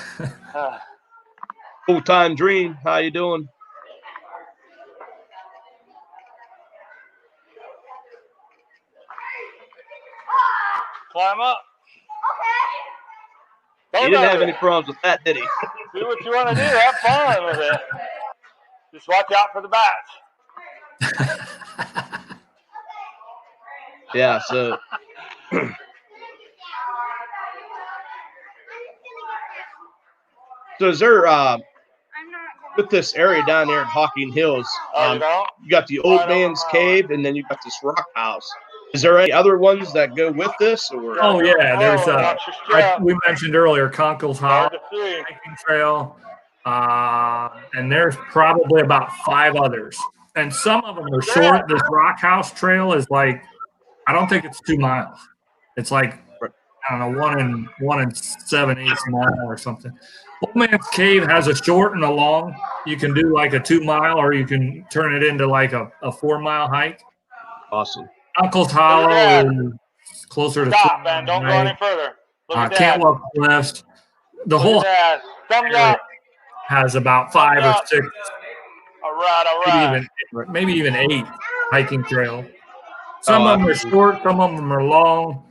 Full-time dream. How you doing? Climb up. Okay. He didn't have any problems with that, did he? Do what you want to do. Have fun with it. Just watch out for the bats. Yeah, so So is there with this area down there in Hocking Hills? Oh, you don't? You got the old Right over man's my cave, and then you got this rock house. Is there any other ones that go with this, or? Oh yeah, there's Watch your step. we mentioned earlier Conkle's Hollow Hard to see. hiking trail, and there's probably about 5 others, and some of them are short. This Rock House Trail is like, I don't think it's 2 miles. It's like, I don't know, 1 and 7/8 mile or something. Old Man's Cave has a short and a long. You can do like a 2 mile, or you can turn it into like a 4 mile hike. Awesome. Uncle's Hollow is closer to Stop, man. Don't go any further. Look at that. Cantwell Cliffs. The whole Thumbs up. has about 5 or 6, All right. maybe even 8 hiking trails. Some of them are short, some of them are long.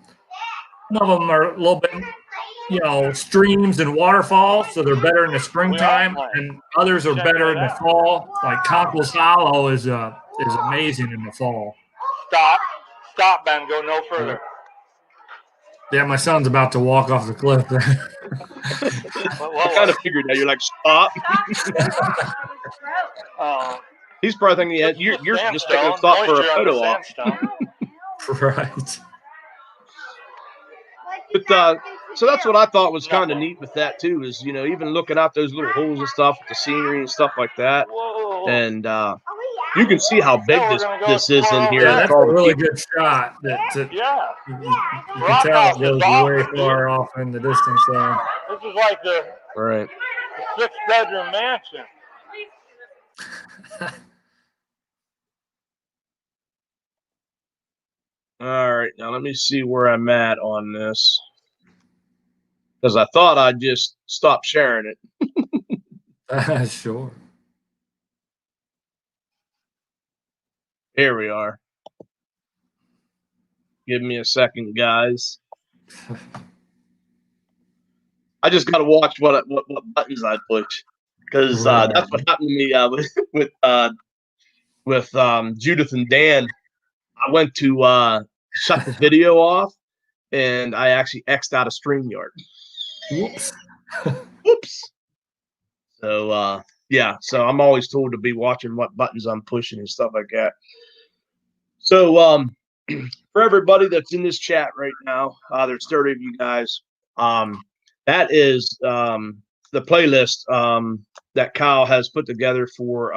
Some of them are a little bit, streams and waterfalls, so they're better in the springtime, and others are better in the fall. Like Conkle's Hollow is amazing in the fall. Stop, man. Go no further. Yeah, my son's about to walk off the cliff there. I kind of figured that. You're like, stop. He's probably thinking, you're just taking a stop for a photo op. Right. But so that's what I thought was kind of neat with that too, is even looking out those little holes and stuff with the scenery and stuff like that. And you can see how big this is in here. Yeah, that's a really good shot. You can tell it goes way far off in the distance there. This is like the 6-bedroom mansion. All right, now let me see where I'm at on this, because I thought I'd just stop sharing it. Sure. Here we are. Give me a second, guys. I just got to watch what buttons I push, because that's what happened to me with Judith and Dan. I went to shut the video off, and I actually X'd out of StreamYard. Whoops. Whoops. So so I'm always told to be watching what buttons I'm pushing and stuff like that. So for everybody that's in this chat right now, there's 30 of you guys. That is the playlist that Kyle has put together for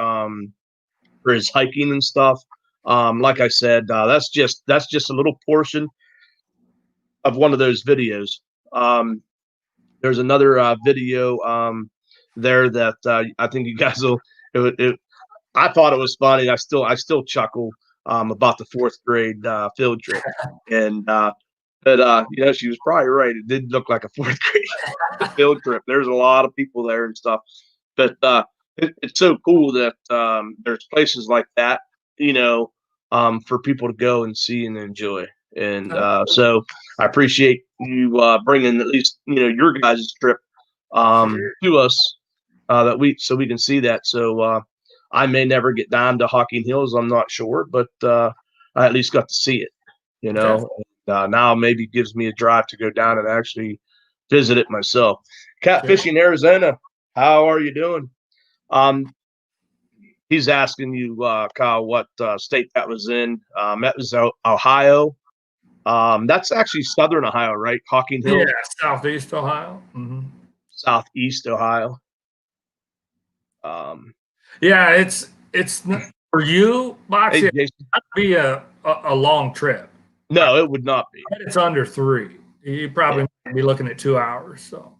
his hiking and stuff. Like I said, that's just a little portion of one of those videos. There's another video there that I think you guys will. I thought it was funny. I still chuckle about the 4th grade field trip, and but she was probably right. It did look like a 4th grade field trip. There's a lot of people there and stuff, but it's so cool that there's places like that, for people to go and see and enjoy. And so I appreciate you bringing at least your guys' trip to us so we can see that. So I may never get down to Hocking Hills, I'm not sure, but I at least got to see it. Now maybe gives me a drive to go down and actually visit it myself. Catfishing Arizona, how are you doing? He's asking you, Kyle, what state that was in. That was Ohio. That's actually southern Ohio, right? Hocking Hills? Yeah, southeast Ohio. Mm-hmm. Southeast Ohio. Yeah, it's not, for you, Boxy, Hey, that'd be a long trip. No, it would not be. It's under 3. You probably might be looking at 2 hours. So.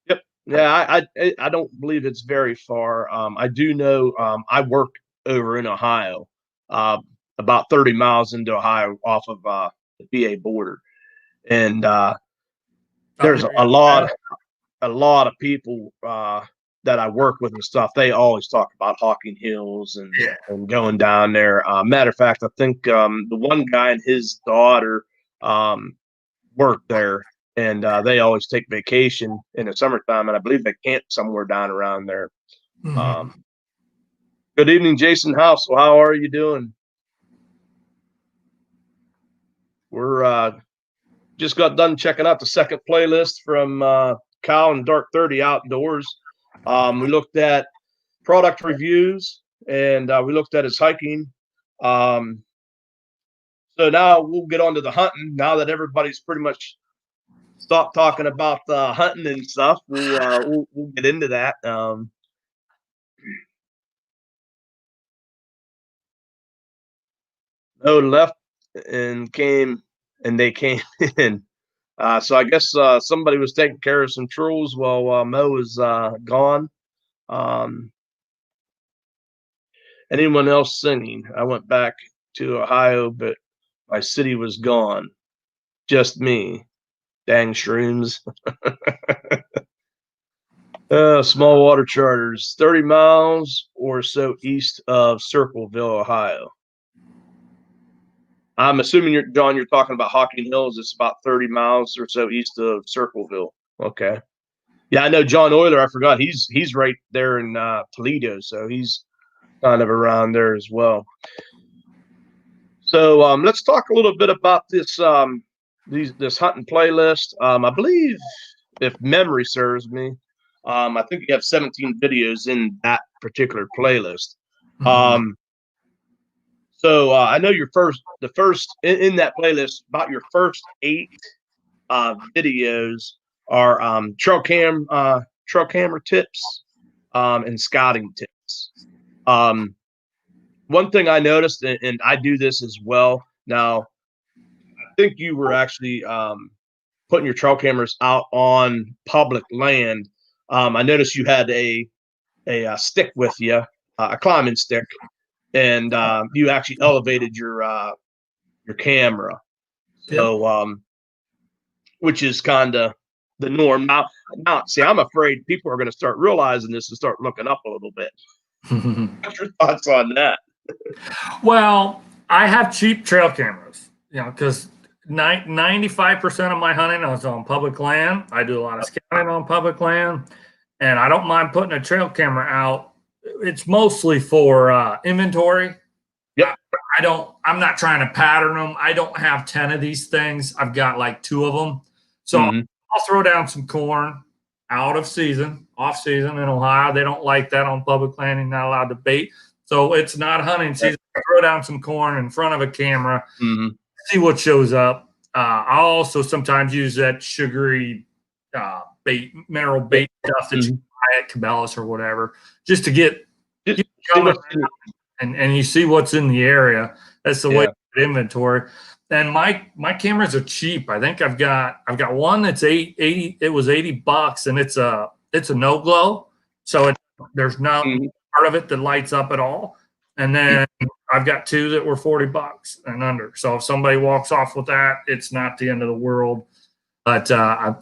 Yep. Yeah, I don't believe it's very far. I do know I work over in Ohio, about 30 miles into Ohio off of the PA border, and there's a lot of people that I work with and stuff. They always talk about Hocking Hills and going down there. Matter of fact, I think the one guy and his daughter work there, and they always take vacation in the summertime, and I believe they camp somewhere down around there. Mm-hmm. Good evening, Jason House. So how are you doing? We're just got done checking out the second playlist from Kyle and Dark 30 Outdoors. We looked at product reviews, and we looked at his hiking. So now we'll get on to the hunting. Now that everybody's pretty much stopped talking about the hunting and stuff, we'll get into that. Mo left and came, and they came in. So I guess somebody was taking care of some trolls while Mo was gone. Anyone else singing? I went back to Ohio, but my city was gone. Just me. Dang shrooms. Small water charters, 30 miles or so east of Circleville, Ohio. I'm assuming you're talking about Hocking Hills. It's about 30 miles or so east of Circleville. Okay. Yeah, I know John Euler. I forgot he's right there in Toledo, so he's kind of around there as well. So let's talk a little bit about this this hunting playlist. I believe, if memory serves me, I think you have 17 videos in that particular playlist. So I know the first in that playlist, about your first 8 videos are trail camera tips and scouting tips. One thing I noticed, and I do this as well. Now, I think you were actually putting your trail cameras out on public land. I noticed you had a stick with you, a climbing stick, and you actually elevated your camera. So, which is kind of the norm. Now, see, I'm afraid people are going to start realizing this and start looking up a little bit. What's your thoughts on that? Well, I have cheap trail cameras, because 95% of my hunting is on public land. I do a lot of scouting on public land, and I don't mind putting a trail camera out. It's mostly for inventory. Yep. I'm not trying to pattern them. I don't have 10 of these things. I've got like 2 of them. So I'll throw down some corn off season in Ohio. They don't like that on public land. You're not allowed to bait. So it's not hunting season. I throw down some corn in front of a camera, see what shows up. I'll also sometimes use that sugary mineral bait stuff that you buy at Cabela's or whatever, just to get and you see what's in the area. That's the way to get inventory. And my cameras are cheap. I think I've got one that's 80. It was $80, and it's a no glow, so there's no part of it that lights up at all. And then I've got 2 that were $40 and under. So if somebody walks off with that, it's not the end of the world. But I've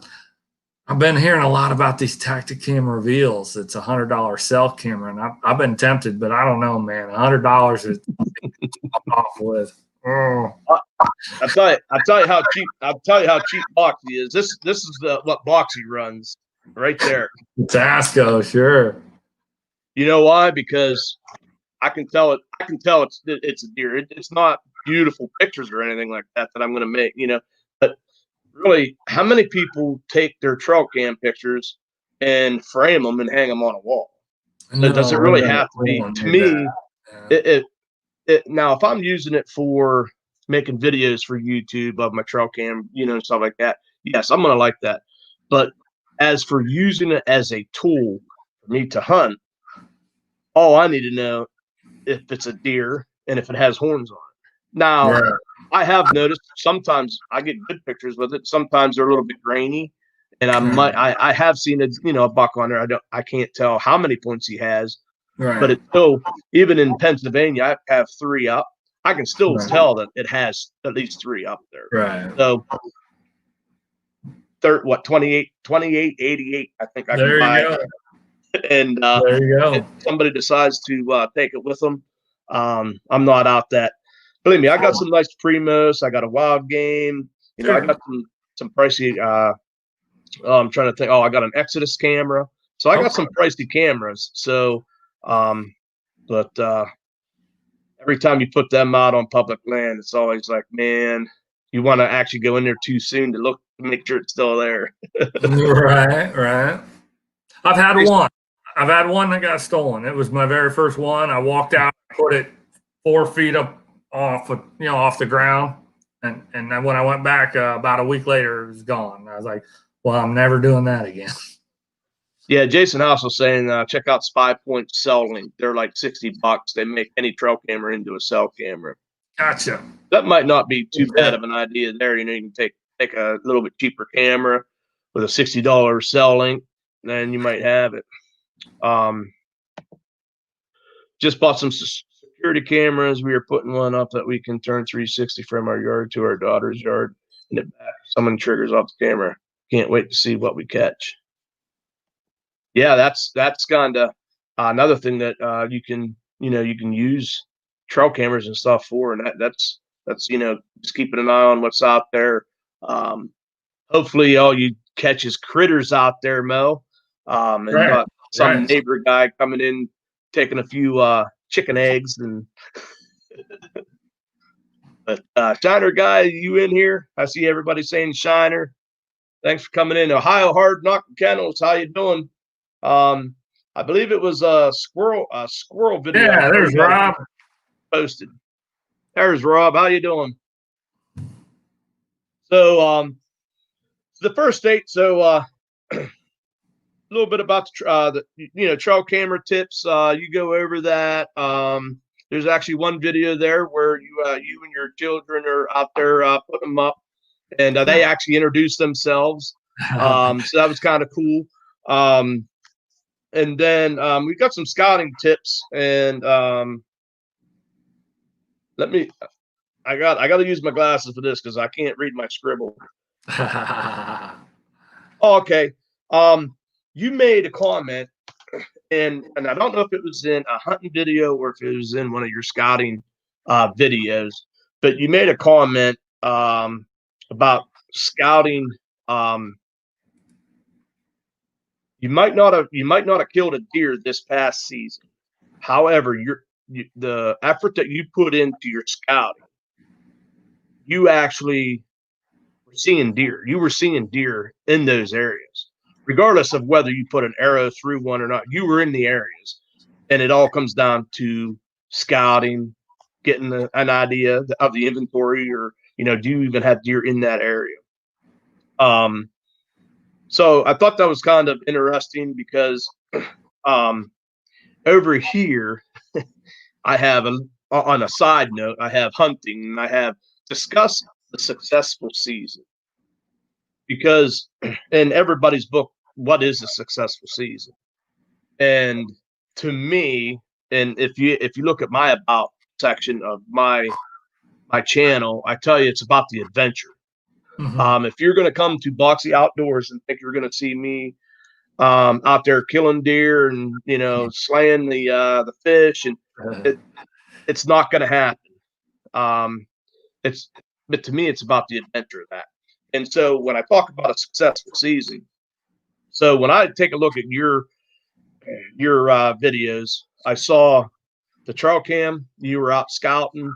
been hearing a lot about these Tacticam reveals. It's a $100 cell camera, and I've been tempted, but I don't know, man. $100 is off with. Oh. I'll tell you how cheap Boxy is. This is what Boxy runs right there. Tasco, sure. You know why? Because I can tell it's a deer. It's not beautiful pictures or anything like that I'm going to make, but really, how many people take their trail cam pictures and frame them and hang them on a wall? So does it really have to be? To me, now, if I'm using it for making videos for YouTube of my trail cam, stuff like that, yes, I'm going to like that. But as for using it as a tool for me to hunt, all I need to know if it's a deer and if it has horns on it. Now, I have noticed sometimes I get good pictures with it. Sometimes they're a little bit grainy, and I have seen a buck on there. I can't tell how many points he has, but it's still, even in Pennsylvania, I have 3 up. I can still tell that it has at least 3 up there. Right. So, 28, 88, I think I can buy. Go. And there you go. if somebody decides to take it with them, I'm not out that. Believe me, I got some nice Primos. I got a Wild Game. I got some pricey. I'm trying to think. Oh, I got an Exodus camera. So I got some pricey cameras. So, but every time you put them out on public land, it's always like, man, you want to actually go in there too soon to make sure it's still there. Right. I've had one. I've had one that got stolen. It was my very first one. I walked out, put it 4 feet up off the ground, and then when I went back about a week later, it was gone. I was like, well, I'm never doing that again. Yeah, Jason House was saying, check out Spy Point Cell Link. They're like $60. They make any trail camera into a cell camera. Gotcha. That might not be too bad of an idea there. You can take a little bit cheaper camera with a $60 cell link, and then you might have it. Just bought some security cameras. We are putting one up that we can turn 360 from our yard to our daughter's yard. And it back. Someone triggers off the camera. Can't wait to see what we catch. Yeah, that's kind of another thing that you can use trail cameras and stuff for, and that's just keeping an eye on what's out there. Hopefully, all you catch is critters out there, Mo, and not some neighbor guy coming in taking a few chicken eggs. And but Shiner guy, you in here? I see everybody saying Shiner. Thanks for coming in. Ohio Hard Knock Kennels, how you doing? I believe it was a squirrel video. Yeah, there's Rob posted. There's Rob. How you doing? So, the first state. So, a little bit about the trail camera tips. You go over that. There's actually one video there where you and your children are out there putting them up, and they actually introduce themselves. So that was kind of cool. And then we've got some scouting tips, and I got to use my glasses for this because I can't read my scribble. Okay. You made a comment, and I don't know if it was in a hunting video or if it was in one of your scouting videos, but you made a comment about scouting. You might not have killed a deer this past season. However, the effort that you put into your scouting, you actually were seeing deer. You were seeing deer in those areas, regardless of whether you put an arrow through one or not. You were in the areas, and it all comes down to scouting, getting an idea of the inventory, or do you even have deer in that area? So I thought that was kind of interesting because over here, I have, on a side note, I have hunting, and I have discussed the successful season. Because in everybody's book, what is a successful season? And to me, and if you look at my about section of my channel, I tell you it's about the adventure. Mm-hmm. If you're going to come to Boxy Outdoors and think you're going to see me out there killing deer and slaying the fish, and it's not going to happen. But to me, it's about the adventure of that. And so when I talk about a successful season, so when I take a look at your videos, I saw the trail cam. You were out scouting,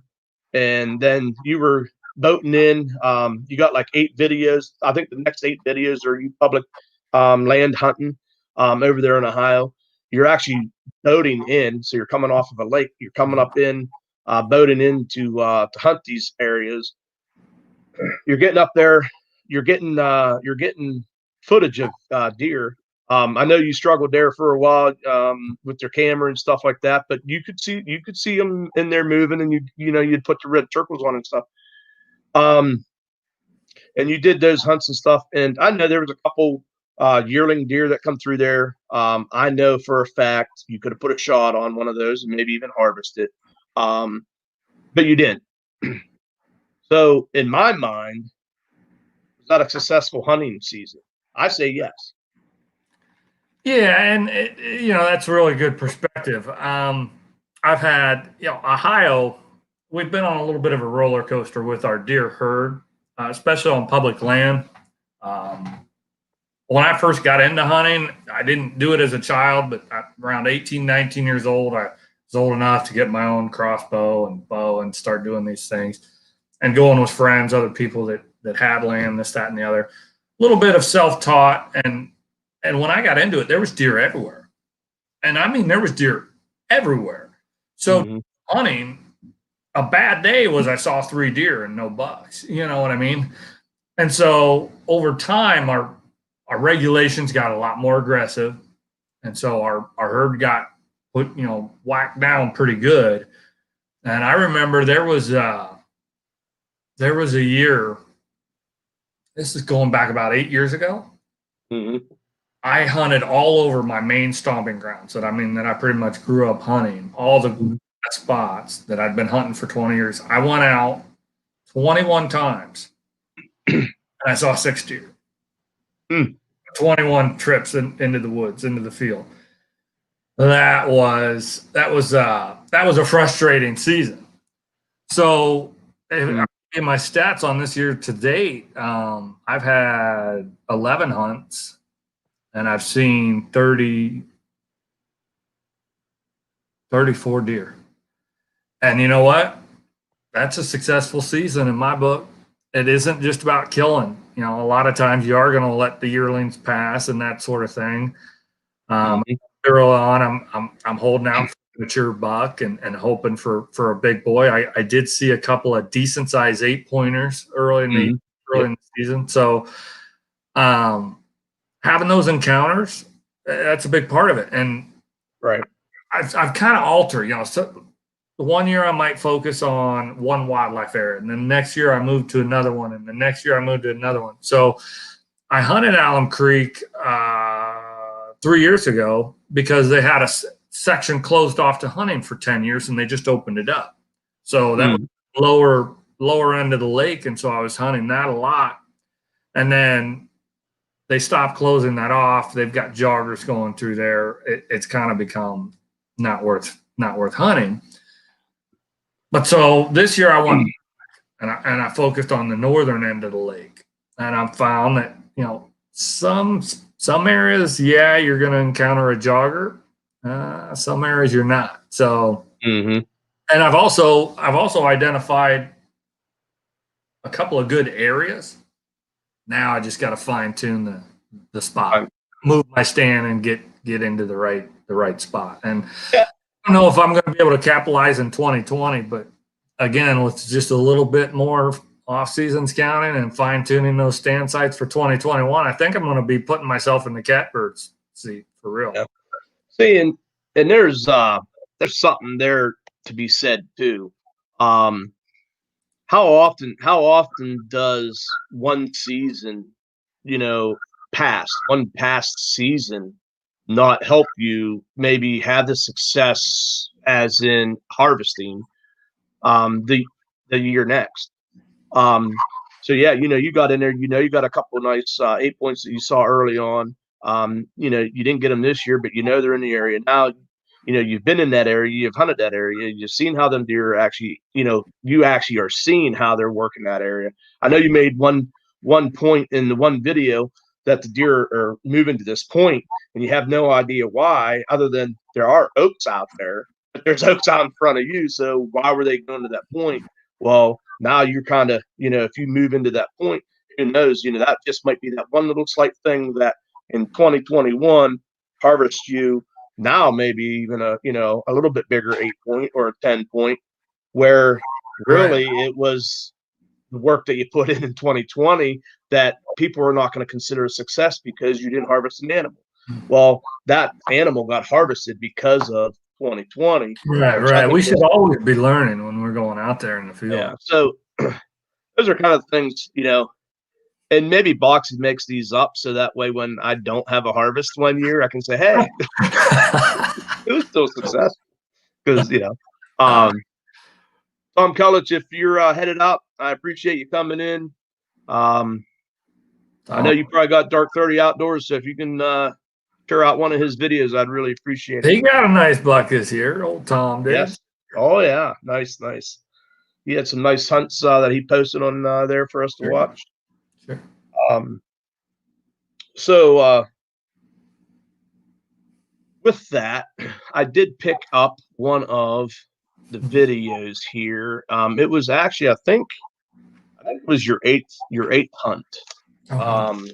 and then you were boating in. You got like 8 videos. I think the next 8 videos are you public land hunting over there in Ohio. You're actually boating in, so you're coming off of a lake. You're coming up in, boating in to hunt these areas. You're getting up there. You're getting footage of deer. I know you struggled there for a while with your camera and stuff like that, but you could see them in there moving, and you'd put the red circles on and stuff. And you did those hunts and stuff. And I know there was a couple yearling deer that come through there. I know for a fact you could have put a shot on one of those and maybe even harvest it. But you didn't. So in my mind, was that a successful hunting season? I say yes. Yeah, and that's a really good perspective. I've had Ohio. We've been on a little bit of a roller coaster with our deer herd, especially on public land. When I first got into hunting, I didn't do it as a child, but around 18, 19 years old, I was old enough to get my own crossbow and bow and start doing these things and going with friends, other people that had land, this, that, and the other. A little bit of self-taught. And when I got into it, there was deer everywhere. And I mean, there was deer everywhere. So hunting, a bad day was I saw 3 deer and no bucks. You know what I mean? And so over time, our regulations got a lot more aggressive. And so our herd got put, whacked down pretty good. And I remember there was a year, this is going back about 8 years ago. I hunted all over my main stomping grounds that I pretty much grew up hunting, all the spots that I'd been hunting for 20 years. I went out 21 times and I saw 6 deer. 21 trips into the woods, into the field. That was a frustrating season. So in my stats on this year to date, I've had 11 hunts and I've seen 34 deer. And you know what? That's a successful season in my book. It isn't just about killing. A lot of times you are going to let the yearlings pass and that sort of thing. Early on, I'm holding out for a mature buck and hoping for a big boy. I did see a couple of decent sized 8-pointers early in the season. So having those encounters, that's a big part of it. And I've kind of altered. So the one year I might focus on one wildlife area, and then the next year I moved to another one, and the next year I moved to another one. So I hunted Alum Creek 3 years ago because they had a section closed off to hunting for 10 years, and they just opened it up. So that was lower end of the lake, and so I was hunting that a lot. And then they stopped closing that off. They've got joggers going through there. It's kind of become not worth hunting. But so this year I went and I focused on the northern end of the lake, and I found that some areas, you're going to encounter a jogger. Some areas you're not. So, and I've also identified a couple of good areas. Now I just got to fine tune the spot, move my stand, and get into the right spot. And I don't know if I'm going to be able to capitalize in 2020, but again, with just a little bit more off-season scouting and fine-tuning those stand sites for 2021, I think I'm going to be putting myself in the catbird seat for real. Yeah. See, and there's something there to be said too. How often does one season, one past season not help you maybe have the success as in harvesting the year next? So you got in there, you got a couple of nice 8 points that you saw early on. You didn't get them this year, but they're in the area now. You've been in that area, you've hunted that area, you've seen how them deer are actually, you actually are seeing how they're working that area. I know you made one point in the one video that the deer are moving to this point, and you have no idea why, other than there are oaks out there, but there's oaks out in front of you. So why were they going to that point? Well, now you're kind of, if you move into that point, who knows, that just might be that one little slight thing that in 2021 harvest you now maybe even a little bit bigger 8-point or a 10-point, where really it was the work that you put in 2020 that people are not going to consider a success because you didn't harvest an animal. Well, that animal got harvested because of 2020. Right. We should always be learning when we're going out there in the field. Yeah. So those are kind of things, and maybe Boxy makes these up so that way when I don't have a harvest one year, I can say, hey, it was still successful. Because, Tom Cullich, if you're headed out, I appreciate you coming in. I know you probably got Dark 30 Outdoors, so if you can share out one of his videos, I'd really appreciate it. He got a nice buck this year, old Tom did. Yes. Oh, yeah. Nice. He had some nice hunts that he posted on there for us to watch. Sure. So with that, I did pick up one of the videos here. It was actually, I think it was your eighth hunt. No.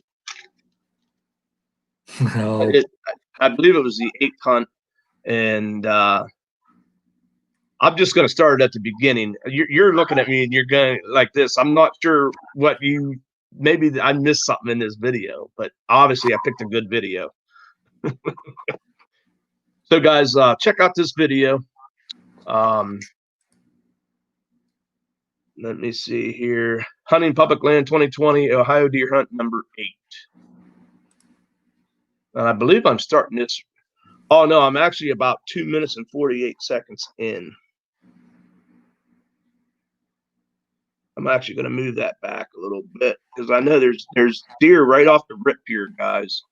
I believe it was the 8th hunt. And I'm just going to start it at the beginning. You're looking at me and you're going like this. I'm not sure what maybe I missed something in this video, but obviously I picked a good video. So guys, check out this video. Let me see here. Hunting Public Land 2020, Ohio Deer Hunt number 8. And I believe I'm starting this. Oh, no, I'm actually about 2 minutes and 48 seconds in. I'm actually going to move that back a little bit because I know there's deer right off the rip here, guys.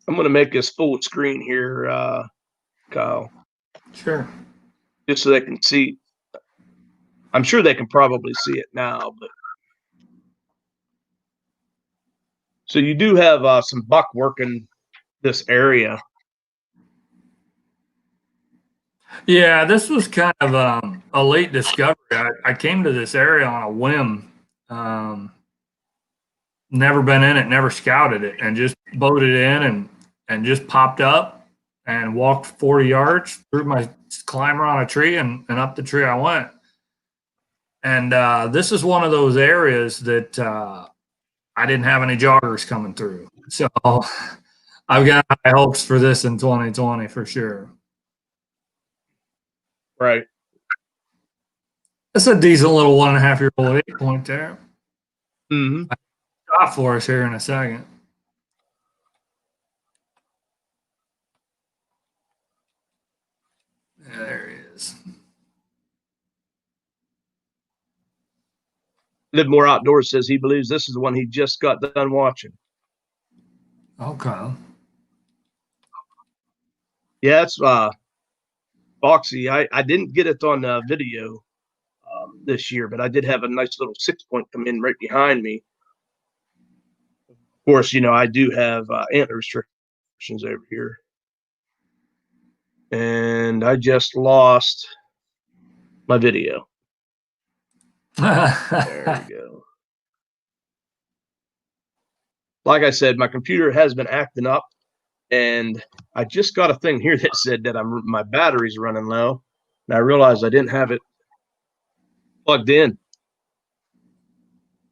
I'm going to make this full screen here, Kyle. Sure. Just so they can see. I'm sure they can probably see it now, but. So you do have some buck working this area. Yeah, this was kind of a late discovery. I came to this area on a whim. Never been in it, never scouted it, and just boated in and just popped up and walked 40 yards, threw my climber on a tree, and up the tree I went. And this is one of those areas that I didn't have any joggers coming through. So I've got high hopes for this in 2020 for sure. Right. That's a decent little 1.5-year-old 8-point there. Mm-hmm. Stop for us here in a second. Yeah, there he is. Live More Outdoors says he believes this is the one he just got done watching. Okay. Yeah, it's Foxy. I didn't get it on video this year, but I did have a nice little 6-point come in right behind me. Of course, I do have antler restrictions over here. And I just lost my video. There we go. Like I said, my computer has been acting up, and I just got a thing here that said that my battery's running low, and I realized I didn't have it plugged in.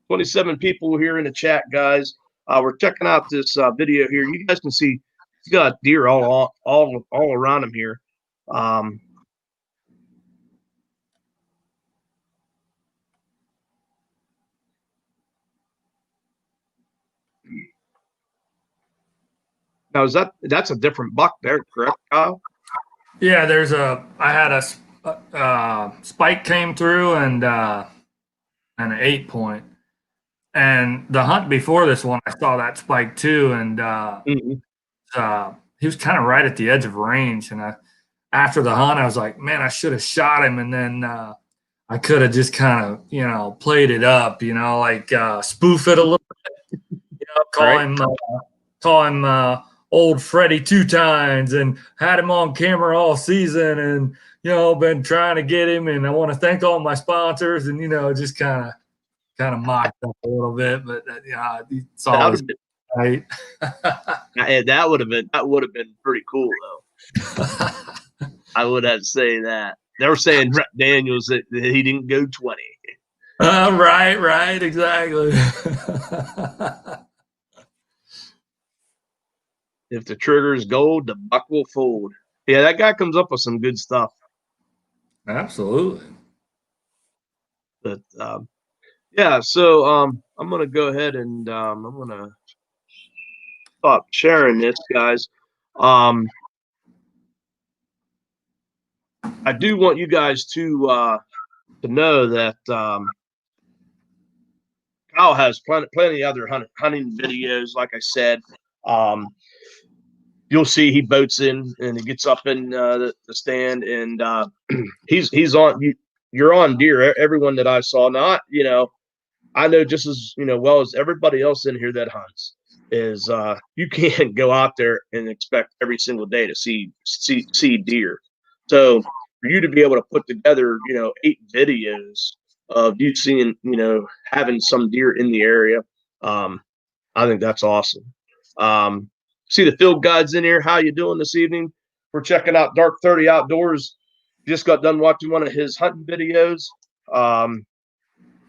27 people here in the chat, guys. We're checking out this video here. You guys can see he's got deer all around him here. Now that's a different buck there, correct, Kyle? Yeah, I had a spike came through and an 8-point. And the hunt before this one, I saw that spike too, and he was kind of right at the edge of range. And after the hunt, I was like, man, I should have shot him, and then I could have just kind of, played it up, like spoof it a little bit, call him old Freddie 2 times, and had him on camera all season, and been trying to get him. And I want to thank all my sponsors, and just kind of mocked up a little bit, but it's always right. That would have been pretty cool though. I would have to say that. They were saying Daniels that he didn't go 20. Right, exactly. If the trigger is gold, the buck will fold. Yeah, that guy comes up with some good stuff. Absolutely. But yeah, so I'm gonna go ahead and I'm gonna stop sharing this, guys. I do want you guys to know that Kyle has plenty other hunting videos. Like I said, you'll see he boats in and he gets up in the stand, and he's on. You're on deer. Everyone that I saw, not I know just as well as everybody else in here that hunts, is you can't go out there and expect every single day to see deer. So for you to be able to put together, 8 videos of you seeing, having some deer in the area, I think that's awesome. See the field guides in here. How you doing this evening? We're checking out Dark 30 Outdoors. Just got done watching one of his hunting videos.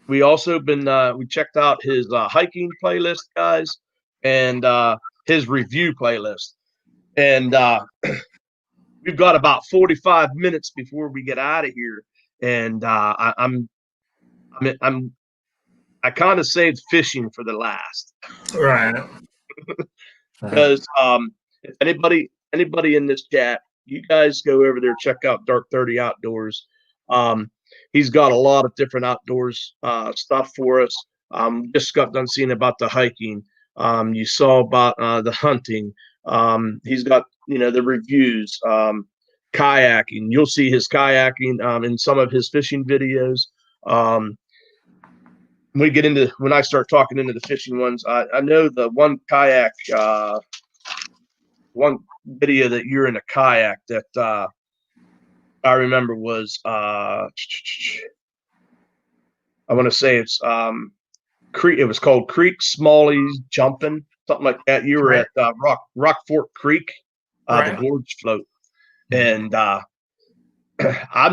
We also we checked out his hiking playlist, guys, and his review playlist. And we've got about 45 minutes before we get out of here. And I kind of saved fishing for the last. Right. Because if anybody in this chat, you guys go over there, check out Dark 30 Outdoors. He's got a lot of different outdoors stuff for us. Just got done seeing about the hiking. You saw about the hunting. He's got the reviews, kayaking. You'll see his kayaking in some of his fishing videos. When I start talking into the fishing ones, I know the one kayak, one video that you're in a kayak that I remember was I want to say it's Creek. It was called Creek Smallies Jumping, something like that. You were at Rock Fork Creek, the gorge float, and I'm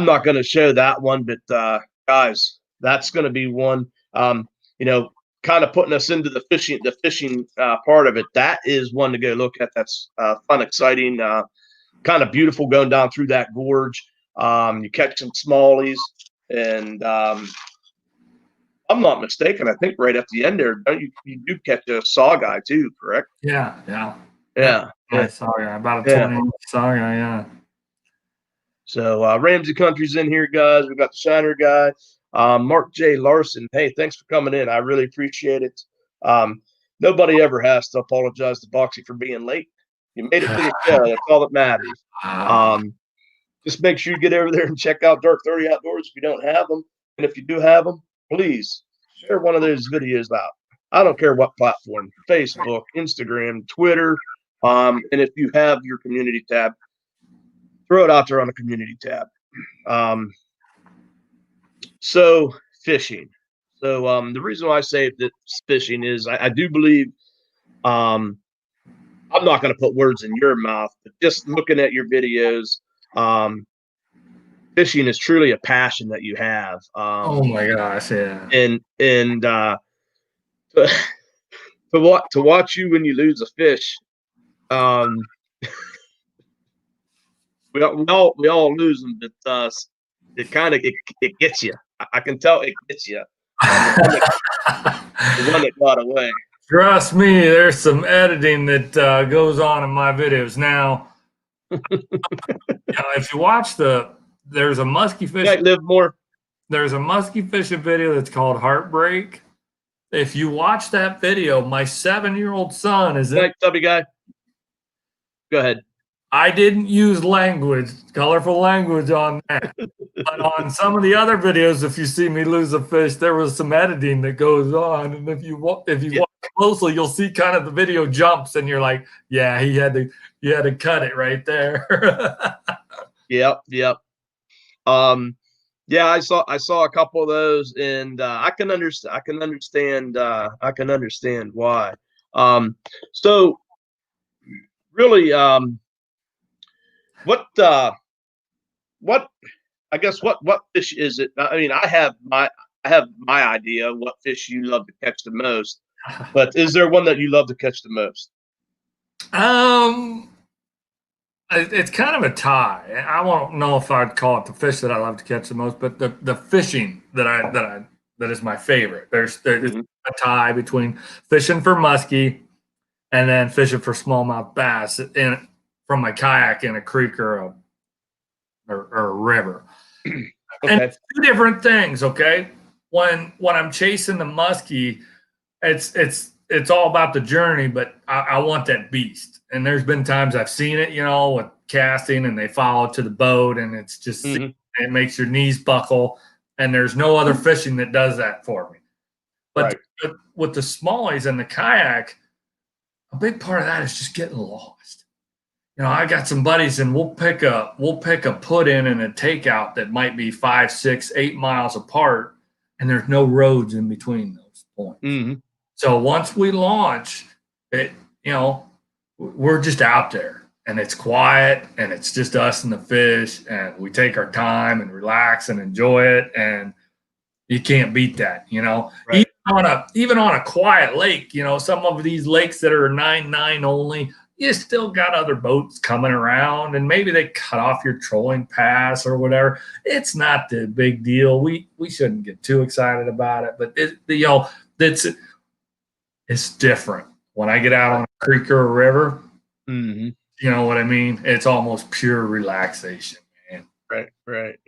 not going to show that one, but guys, that's going to be one. Kind of putting us into the fishing part of it. That is one to go look at. That's fun, exciting, kind of beautiful going down through that gorge. You catch some smallies, and I'm not mistaken, I think right at the end there, don't you do catch a saw guy too, correct? Yeah. Saw guy, about a 20-inch saw guy, yeah. So Ramsay Country's in here, guys. We've got the Shiner guy. Mark J. Larson, hey, thanks for coming in. I really appreciate it. Nobody ever has to apologize to Boxy for being late. You made it to the show. That's all that matters. Just make sure you get over there and check out Dark 30 Outdoors if you don't have them. And if you do have them, please share one of those videos out. I don't care what platform, Facebook, Instagram, Twitter. And if you have your community tab, throw it out there on the community tab. So fishing. So the reason why I say that fishing is I do believe I'm not going to put words in your mouth, but just looking at your videos, fishing is truly a passion that you have. Oh my gosh, yeah. And to watch you when you lose a fish, we all lose them, but it kind of it gets you. I can tell it gets you. The one that got away. Trust me, there's some editing that goes on in my videos now. If you watch there's a musky fish. Live more. There's a musky fishing video that's called Heartbreak. If you watch that video, my 7-year-old son is in. Tubby guy. Go ahead. I didn't use colorful language on that. But on some of the other videos, if you see me lose a fish, there was some editing that goes on. And if you watch closely, you'll see kind of the video jumps, and you're like, yeah, you had to cut it right there. Yep. Yeah, I saw a couple of those, and I can understand why. So really, what I guess what fish is it? I mean, I have my idea of what fish you love to catch the most, but is there one that you love to catch the most? It's kind of a tie. I won't know if I'd call it the fish that I love to catch the most, but the fishing that is my favorite. There's a tie between fishing for muskie and then fishing for smallmouth bass from my kayak in a creek or a river. Okay. And it's two different things. Okay, when I'm chasing the muskie, it's all about the journey, but I want that beast. And there's been times I've seen it, with casting, and they follow to the boat, and it's just it makes your knees buckle. And there's no other fishing that does that for me. But with the smallies and the kayak, a big part of that is just getting lost. I got some buddies, and we'll pick a put in and a takeout that might be 5, 6, 8 miles apart, and there's no roads in between those points. Mm-hmm. So once we launch it, we're just out there, and it's quiet, and it's just us and the fish, and we take our time and relax and enjoy it, and you can't beat that. Right. Even on a quiet lake, some of these lakes that are 9 only, you still got other boats coming around, and maybe they cut off your trolling pass or whatever. It's not the big deal. We shouldn't get too excited about it, but it's different when I get out on a creek or a river. Mm-hmm. You know what I mean? It's almost pure relaxation, man. Right.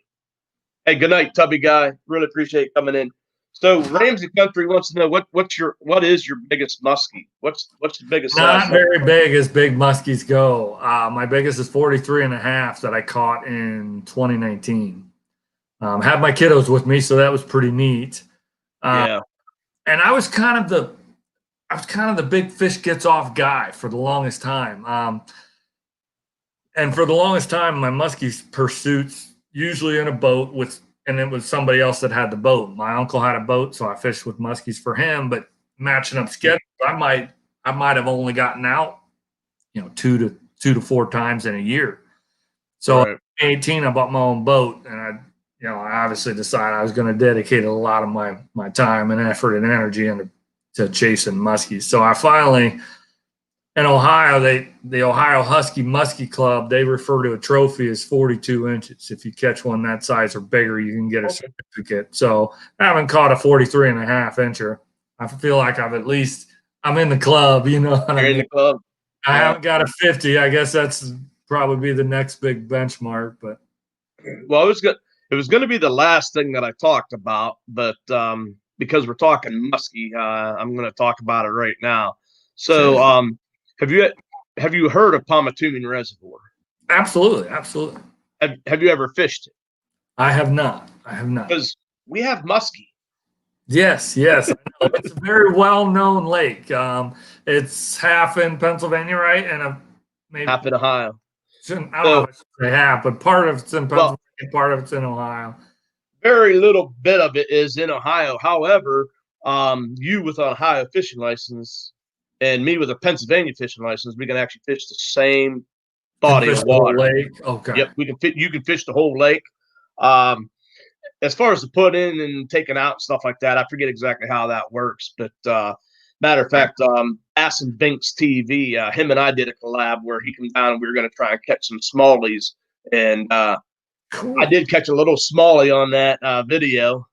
Hey, good night, Tubby guy. Really appreciate you coming in. So Ramsay Country wants to know what is your biggest muskie? What's the biggest? Not very big as big muskies go. My biggest is 43.5 that I caught in 2019. Had my kiddos with me, so that was pretty neat. Yeah. And I was kind of the big fish gets off guy for the longest time. And for the longest time, my muskie pursuits usually in a boat and it was somebody else that had the boat. My uncle had a boat, so I fished with muskies for him. But matching up schedules, I might have only gotten out, 2 to 4 times in a year. So right. at 18, I bought my own boat, and I obviously decided I was going to dedicate a lot of my time and effort and energy into chasing muskies. So I finally, in Ohio, the Ohio Husky Muskie Club, they refer to a trophy as 42 inches. If you catch one that size or bigger, you can get a certificate. So I haven't caught a 43.5 incher. I feel like I'm in the club, You're in the club. I haven't got a 50. I guess that's probably the next big benchmark. But well, it was going to be the last thing that I talked about, but because we're talking muskie, I'm going to talk about it right now. So, have you heard of Pomatumin Reservoir? Absolutely. Have you ever fished it? I have not. Because we have muskie. Yes. I know. It's a very well-known lake. It's half in Pennsylvania, right? And maybe half in Ohio. I don't know if I should say half, but part of it's in Pennsylvania, part of it's in Ohio. Very little bit of it is in Ohio. However, you with an Ohio fishing license and me with a Pennsylvania fishing license, we can actually fish the same body of water. Lake. Okay. Yep, you can fish the whole lake. As far as the put in and taking out and stuff like that, I forget exactly how that works. But matter of fact, Ass and Binks TV, him and I did a collab where he came down and we were going to try and catch some smallies. And cool. I did catch a little smallie on that video.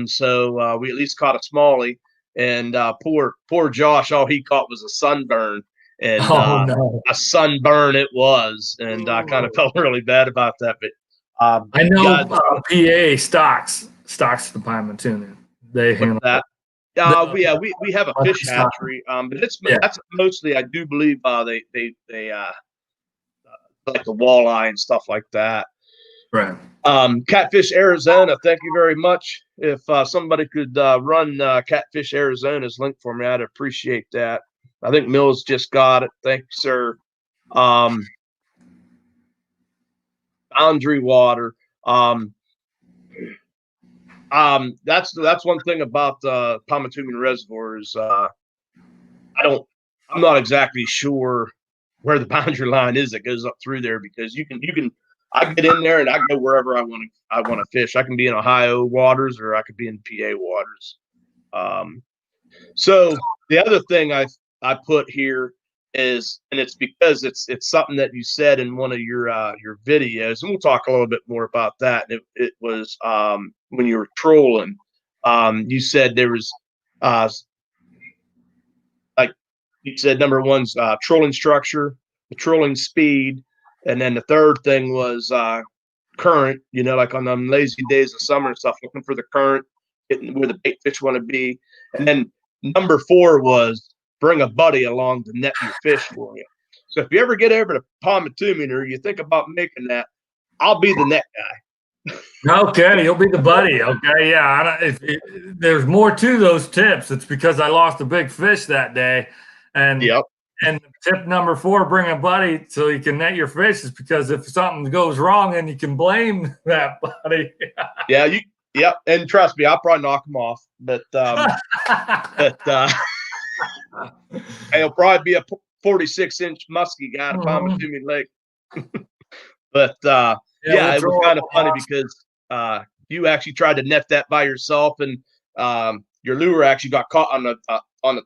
So we at least caught a smallie. And poor Josh, all he caught was a sunburn. And a sunburn it was. And I kind of felt really bad about that. But I know PA stocks the Pomatumin. They handle that. We have a fish hatchery, but that's mostly, I do believe, they like the walleye and stuff like that. Right. Catfish Arizona, thank you very much. If somebody could run Catfish Arizona's link for me, I'd appreciate that. I think Mills just got it. Thank you, sir. Boundary water. That's one thing about Pomatumin Reservoir is I'm not exactly sure where the boundary line is that goes up through there, because I get in there and I go wherever I want to fish. I can be in Ohio waters or I could be in PA waters. So the other thing I put here is, and it's because it's something that you said in one of your videos, and we'll talk a little bit more about that. It was when you were trolling, you said there was like you said, number one's trolling structure, the trolling speed, and then the third thing was current. Like on them lazy days of summer and stuff, looking for the current, getting where the bait fish want to be, and then number 4 was bring a buddy along to net your fish for you. So if you ever get over to Pomatumin or you think about making that, I'll be the net guy. Okay, you'll be the buddy. Okay, yeah. There's more to those tips. It's because I lost a big fish that day, and And tip number 4, bring a buddy so you can net your fish, is because if something goes wrong, then you can blame that buddy. Yeah, and trust me, I'll probably knock him off, but he'll probably be a 46-inch muskie guy to Pamatumi Lake. But yeah, it was kind of funny because you actually tried to net that by yourself, and your lure actually got caught on the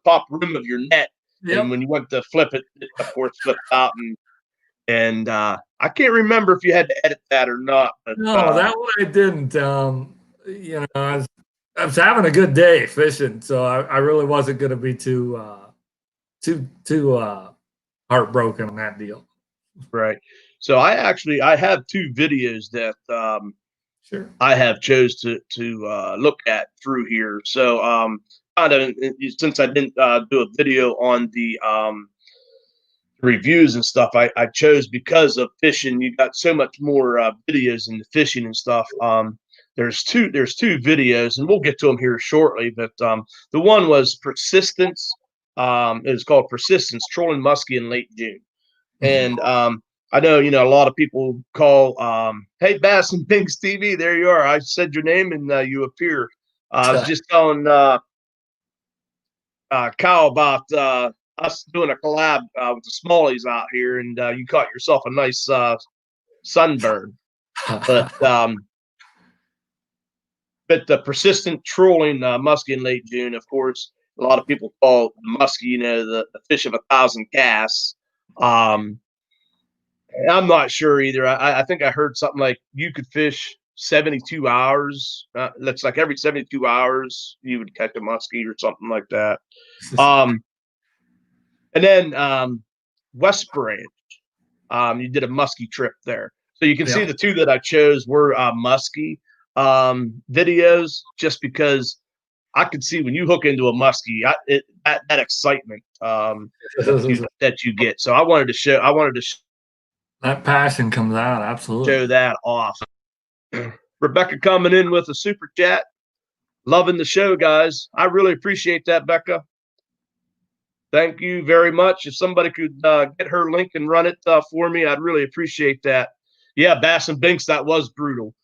top rim of your net. Yep. And when you went to flip it, of course, flipped out, and I can't remember if you had to edit that or not. But, no, that one I didn't. I was having a good day fishing, so I really wasn't going to be too heartbroken on that deal. Right. So I have 2 videos that sure. I have chose to look at through here. So since I didn't do a video on the reviews and stuff, I chose, because of fishing. You got so much more videos in the fishing and stuff. There's two videos, and we'll get to them here shortly. But the one was Persistence. It was called Persistence, Trolling Muskie in Late June. And I know, a lot of people call, hey, Bass and Binks TV, there you are. I said your name and you appear. I was just telling Kyle about us doing a collab with the Smallies out here, and you caught yourself a nice sunburn. But the Persistent Trolling muskie in Late June, of course, a lot of people call muskie, the fish of 1,000 casts. I'm not sure either. I think I heard something like you could fish 72 hours. That's like every 72 hours you would catch a muskie or something like that. And then West Branch, you did a muskie trip there. So you can see the 2 that I chose were muskie videos, just because I could see when you hook into a muskie, that excitement that you get. So I wanted to show that passion comes out. Absolutely. Show that off. Rebecca coming in with a super chat. Loving the show, guys. I really appreciate that, Becca. Thank you very much. If somebody could get her link and run it for me, I'd really appreciate that. Yeah, Bass and Binks, that was brutal.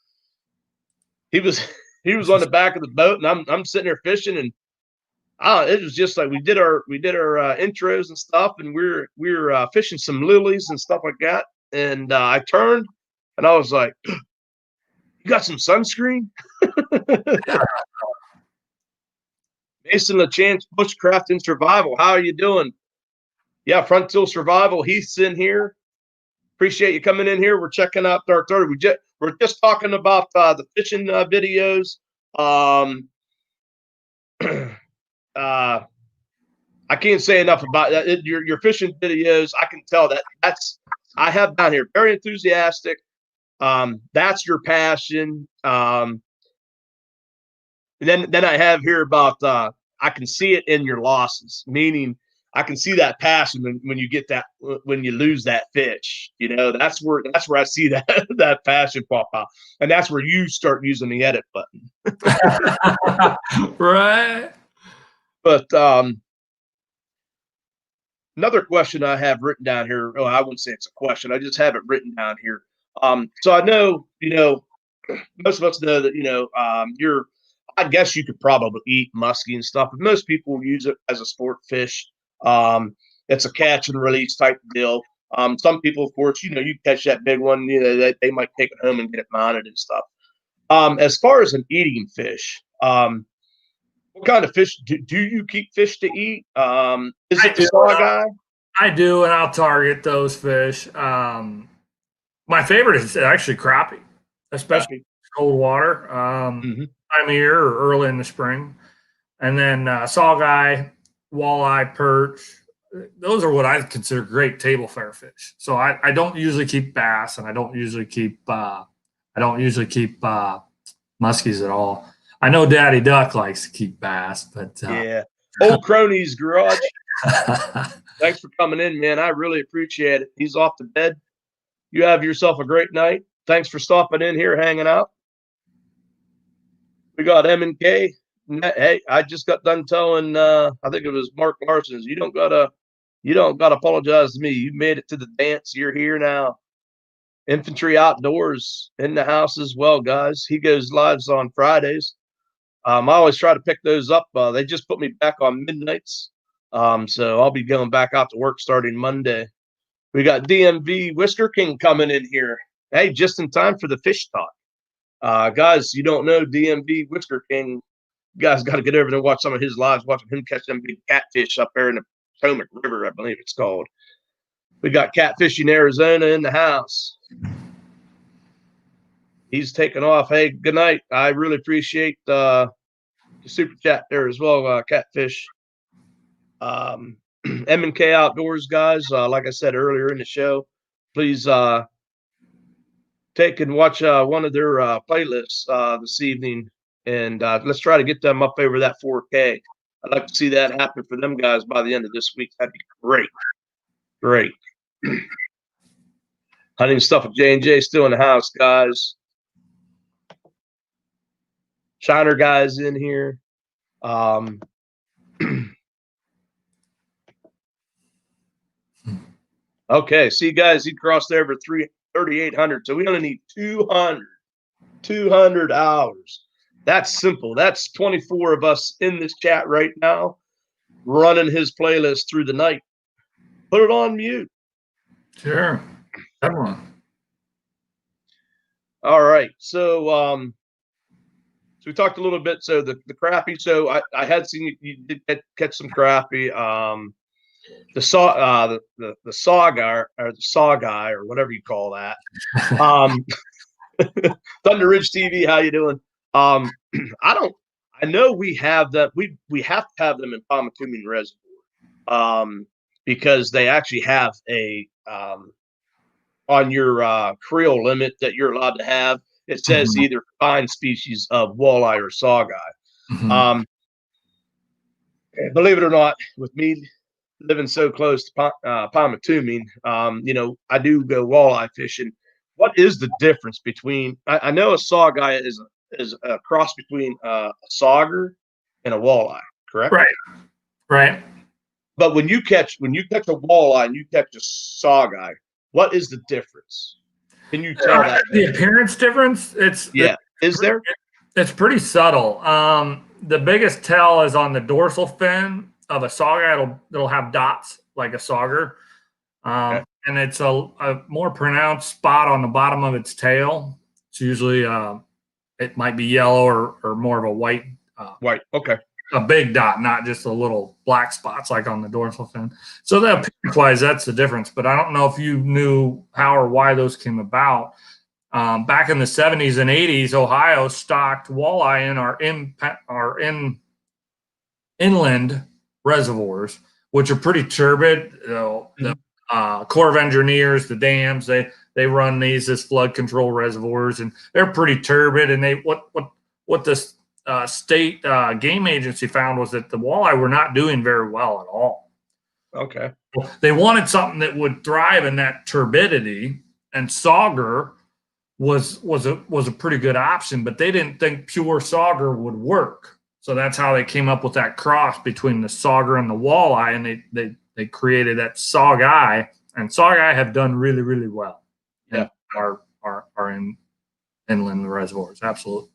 He was on the back of the boat, and I'm sitting there fishing, and it was just like we did our intros and stuff, and we were fishing some lilies and stuff like that. And I turned, and I was like, "You got some sunscreen?" Mason LaChance, Bushcraft and Survival. How are you doing? Yeah, Front Tilt Survival. Heath's in here. Appreciate you coming in here. We're checking out Dark 30. We're just talking about the fishing videos. I can't say enough about that. Your fishing videos, I can tell I have down here very enthusiastic. That's your passion. And then I have here about I can see it in your losses, meaning I can see that passion when you get that, when you lose that fish. That's where I see that passion pop out, and that's where you start using the edit button. Right. But another question I have written down here. Oh, I wouldn't say it's a question. I just have it written down here. So I know, most of us know that, I guess you could probably eat muskie and stuff, but most people use it as a sport fish. It's a catch and release type deal. Some people, of course, you catch that big one, they might take it home and get it mounted and stuff. As far as an eating fish, what kind of fish do you keep fish to eat? Is it the saw guy? I do, and I'll target those fish. My favorite is actually crappie, especially cold water. Time of year or early in the spring. And then saw guy, walleye, perch. Those are what I consider great table fare fish. So I don't usually keep bass, and I don't usually keep muskies at all. I know Daddy Duck likes to keep bass, but yeah. Old Crony's Garage. Thanks for coming in, man. I really appreciate it. He's off to bed. You have yourself a great night. Thanks for stopping in here, hanging out. We got M&K. Hey, I just got done telling, I think it was Mark Larson's, you don't got to You don't got to apologize to me. You made it to the dance. You're here now. Infantry Outdoors in the house as well, guys. He goes lives on Fridays. I always try to pick those up. They just put me back on midnights. So I'll be going back out to work starting Monday. We got DMV Whisker King coming in here. Hey, just in time for the fish talk. Guys, you don't know DMV Whisker King. You guys got to get over there and watch some of his lives, watching him catch them big catfish up there in the Potomac River, I believe it's called. We got Catfishing Arizona in the house. He's taking off. Hey, good night. I really appreciate the super chat there as well, Catfish. M&K Outdoors, guys. Like I said earlier in the show, please take and watch one of their playlists this evening, and let's try to get them up over that 4K. I'd like to see that happen for them guys by the end of this week. That'd be great. Great. Hunting stuff with J&J still in the house, guys. Shiner guys in here. Okay, see, guys, he crossed over 3,800, so we only need 200 hours. That's simple. That's 24 of us in this chat right now running his playlist through the night. Put it on mute. Sure. Everyone. All right. So we talked a little bit. So the crappie. So I had seen you did catch some crappie. The saw guy or the saw guy or whatever you call that. Thunder Ridge TV, how you doing? I know we have that. We have to have them in Palmatumin Reservoir because they actually have a on your creel limit that you're allowed to have. It says either combined species of walleye or sawguy. Believe it or not, with me living so close to Palmatumin, I do go walleye fishing. What is the difference between? I know a sawguy is a cross between a sauger and a walleye, correct? Right. But when you catch a walleye and you catch a sawguy, what is the difference? Can you tell that? The appearance difference? Is there? It's pretty subtle. The biggest tell is on the dorsal fin of a sawguy. It'll have dots like a sauger. And it's a more pronounced spot on the bottom of its tail. It's usually it might be yellow or more of a white. White. Okay. A big dot, not just a little black spots like on the dorsal fin. So that appearance-wise, that's the difference. But I don't know if you knew how or why those came about. Back in the 70s and 80s, Ohio stocked walleye in our inland reservoirs, which are pretty turbid. The Corps of Engineers, the dams, they run these as flood control reservoirs, and they're pretty turbid. And what the state game agency found was that the walleye were not doing very well at all. Okay. They wanted something that would thrive in that turbidity, and sauger was a pretty good option, but they didn't think pure sauger would work. So that's how they came up with that cross between the sauger and the walleye, and they created that sawguy, and sawguy have done really, really well. Yeah. Are in inland reservoirs. Absolutely.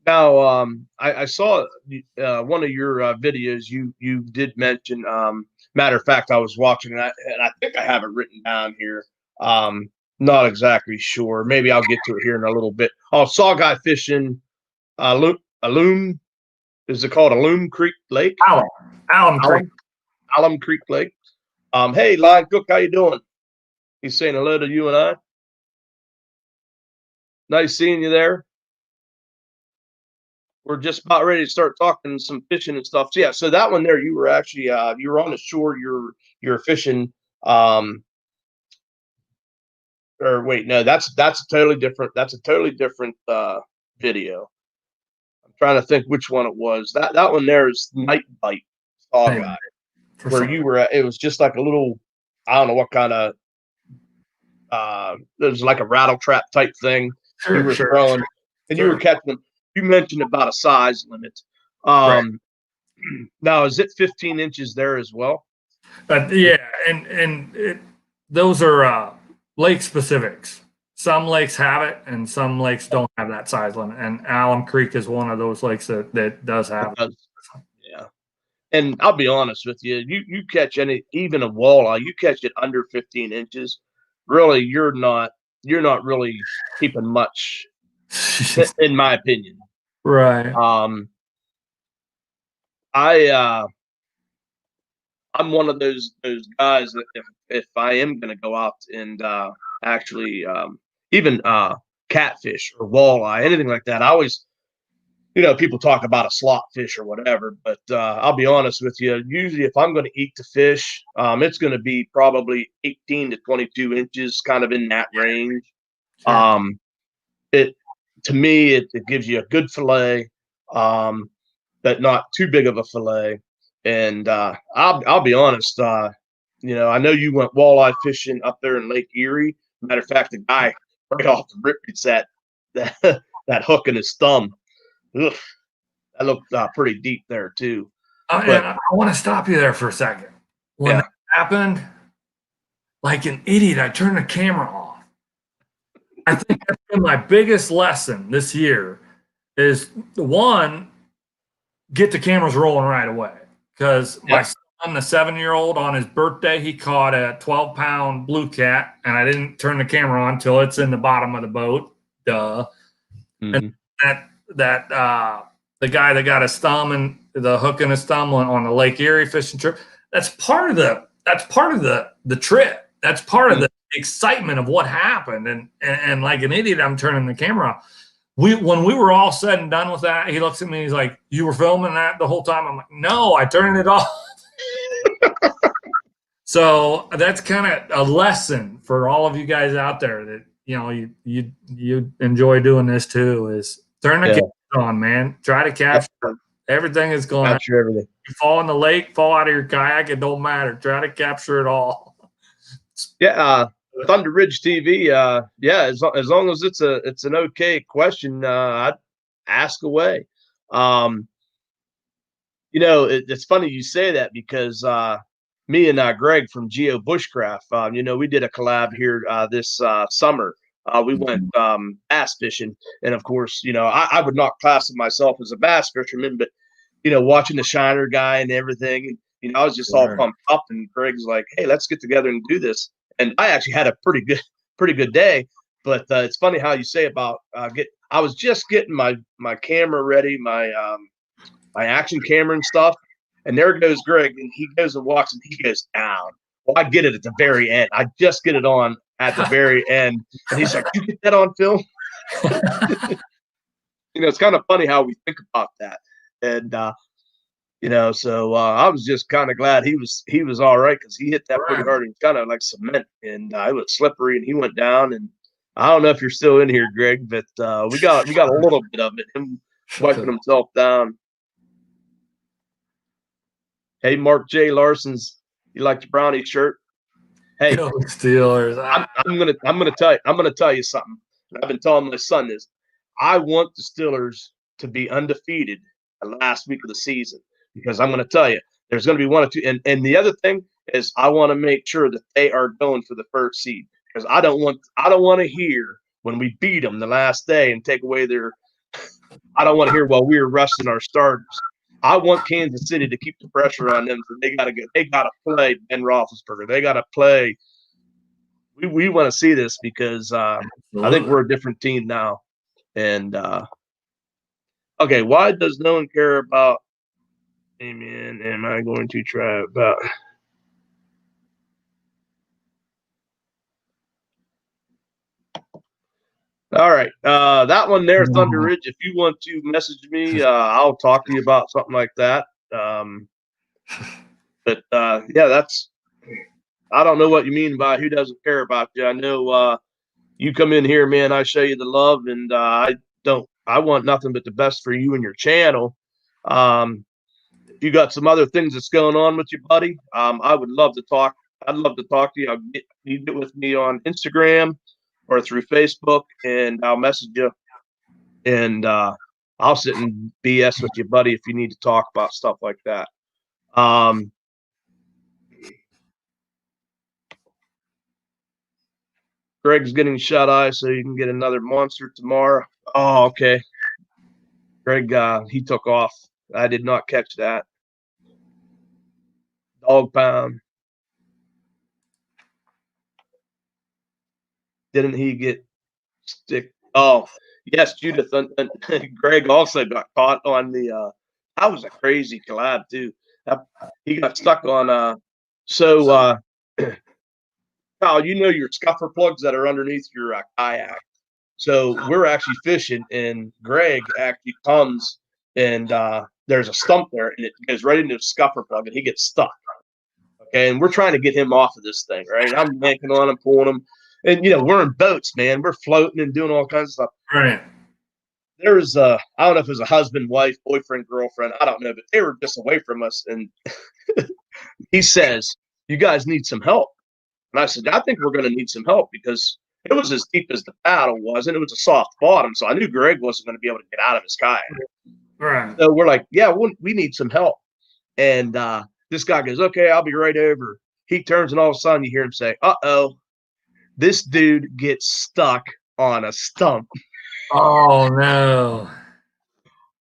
Now, I saw one of your videos. You did mention. Matter of fact, I was watching that, and I think I have it written down here. Not exactly sure. Maybe I'll get to it here in a little bit. Oh, sawguy fishing, Alum. Is it called Alum Creek Lake? Alum Creek Lake. Hey, Lion Cook, how you doing? He's saying hello to you and I. Nice seeing you there. We're just about ready to start talking some fishing and stuff. So, yeah, so that one there, you were actually you were on the shore. You're fishing. Or wait, no, that's a totally different. That's a totally different video. I'm trying to think which one it was. That one there is Night Bite Sawguy, where you were at. It was just like a little, I don't know what kind of. It was like a rattle trap type thing. You were throwing, and you were catching them. You mentioned about a size limit. Now, is it 15 inches there as well? But yeah, and those are lake specifics. Some lakes have it, and some lakes don't have that size limit. And Alum Creek is one of those lakes that does have it. Yeah. And I'll be honest with you, you catch even a walleye, you catch it under 15 inches, really you're not really keeping much, in my opinion. Right. I'm one of those guys that if I am going to go out and actually even catfish or walleye, anything like that, I always, people talk about a slot fish or whatever, but I'll be honest with you. Usually, if I'm going to eat the fish, it's going to be probably 18 to 22 inches, kind of in that range. Sure. It to me, it gives you a good fillet, but not too big of a fillet. And I'll be honest. I know you went walleye fishing up there in Lake Erie. Matter of fact, the guy right off the rip gets that hook in his thumb. Ugh, that looked pretty deep there too. And I want to stop you there for a second. When that happened, like an idiot, I turned the camera off. I think that's been my biggest lesson this year is one, get the cameras rolling right away. Because my son, the 7-year-old, on his birthday, he caught a 12-pound blue cat, and I didn't turn the camera on until it's in the bottom of the boat. Duh. Mm-hmm. And the guy that got his thumb and the hook in his thumb on the Lake Erie fishing trip, that's part of the trip. That's part of the excitement of what happened. And like an idiot, I'm turning the camera off. When we were all said and done with that, he looks at me, he's like, "You were filming that the whole time?" I'm like, "No, I turned it off." So that's kind of a lesson for all of you guys out there that you enjoy doing this too, is turn the camera on, man. Try to capture everything that's going on. Capture everything. You fall in the lake, fall out of your kayak, it don't matter. Try to capture it all. Yeah, Thunder Ridge TV. As long as it's an okay question, I'd ask away. It's funny you say that because me and Greg from Geo Bushcraft, we did a collab here this summer. We went bass fishing, and of course, I would not class myself as a bass fisherman, but watching the Shiner guy and everything, I was just all pumped up. And Greg's like, "Hey, let's get together and do this." And I actually had a pretty good day. But it's funny how you say about I was just getting my camera ready, my action camera and stuff. And there goes Greg, and he goes and walks, and he goes down. Well, I get it at the very end. I just get it on at the very end. And he's like, "You get that on film?" It's kind of funny how we think about that. And, so I was just kind of glad he was all right, because he hit that pretty hard, and kind of like cement, and it was slippery, and he went down. And I don't know if you're still in here, Greg, but we got a little bit of it, him wiping himself down. Hey, Mark J. Larson's, you like the brownie shirt? Hey, Go Steelers. I'm gonna tell you something. I've been telling my son this. I want the Steelers to be undefeated the last week of the season, because I'm going to tell you, there's going to be one or two. And the other thing is, I want to make sure that they are going for the first seed, because I don't want to hear when we beat them the last day and take away their. I don't want to hear while we were resting our starters. I want Kansas City to keep the pressure on them. So they got to play Ben Roethlisberger. They got to play. We want to see this, because I think we're a different team now. And okay, why does no one care about? Amen. Am I going to try about? All right, that one there, Thunder Ridge. If you want to message me, I'll talk to you about something like that. But that's. I don't know what you mean by who doesn't care about you. I know you come in here, man. I show you the love, and I want nothing but the best for you and your channel. If you got some other things that's going on with you, buddy, I would love to talk. I'd love to talk to you. You get with me on Instagram or through Facebook, and I'll message you, and I'll sit and BS with you, buddy, if you need to talk about stuff like that. Greg's getting shut eye, so you can get another monster tomorrow. Oh, okay. Greg, he took off. I did not catch that. Dog pound. Didn't he get stick? Oh, yes, Judith and Greg also got caught on the. That was a crazy collab too. He got stuck on. Kyle, you know your scuffer plugs that are underneath your kayak. So we're actually fishing, and Greg actually comes, and there's a stump there, and it goes right into the scuffer plug, and he gets stuck. Okay, and we're trying to get him off of this thing, right? I'm yanking on him, pulling him, and we're in boats, man. We're floating and doing all kinds of stuff. Right. There's I don't know if it was a husband, wife, boyfriend, girlfriend, I don't know, but they were just away from us, and he says, "You guys need some help." And I said, "I think we're going to need some help because it was as deep as the paddle was, and it was a soft bottom, so I knew Greg wasn't going to be able to get out of his kayak." Right. So we're like, "Yeah, we need some help." And this guy goes, "Okay, I'll be right over." He turns, and all of a sudden you hear him say, "Uh-oh, this dude gets stuck on a stump." Oh no.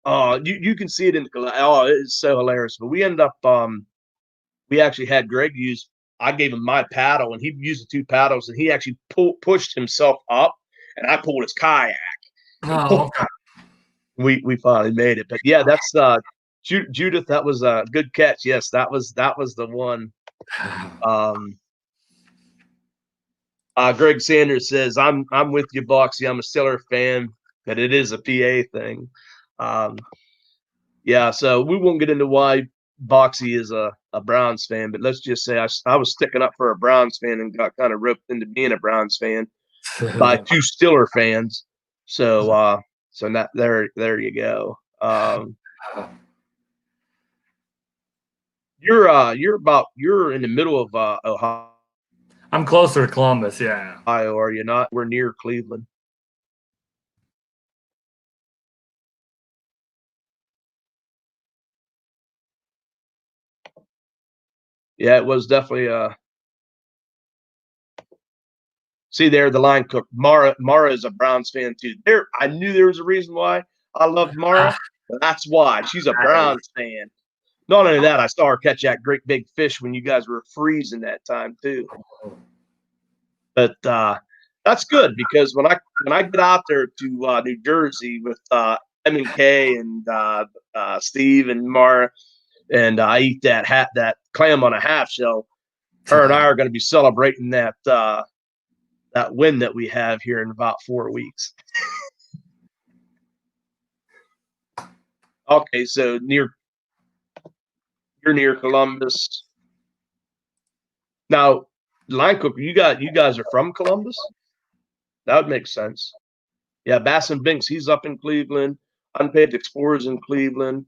Oh, you can see it in the oh, it's so hilarious. But we ended up we actually had Greg use. I gave him my paddle, and he used the two paddles, and he actually pushed himself up, and I pulled his kayak. Oh, okay. We finally made it. But yeah, that's Judith. That was a good catch. Yes, that was the one. Greg Sanders says, I'm with you, Boxy. I'm a Steeler fan, but it is a PA thing. Yeah, so we won't get into why Boxy is a Browns fan, but let's just say I was sticking up for a Browns fan and got kind of roped into being a Browns fan by two Steeler fans. So that there you go. You're in the middle of Ohio. I'm closer to Columbus, yeah. Are you not? We're near Cleveland. Yeah, it was definitely see there, the line cook. Mara is a Browns fan too. I knew there was a reason why I loved Mara. But that's why. She's a Browns fan. Not only that, I saw her catch that great big fish when you guys were freezing that time too. But that's good because when I get out there to New Jersey with M&K and Steve and Mara, and I eat that clam on a half shell, her and I are going to be celebrating that win that we have here in about 4 weeks. Okay, so you're near Columbus. Now, line cooker, you guys are from Columbus? That would make sense. Yeah, Bass and Binks, he's up in Cleveland. Unpaved Explorers in Cleveland.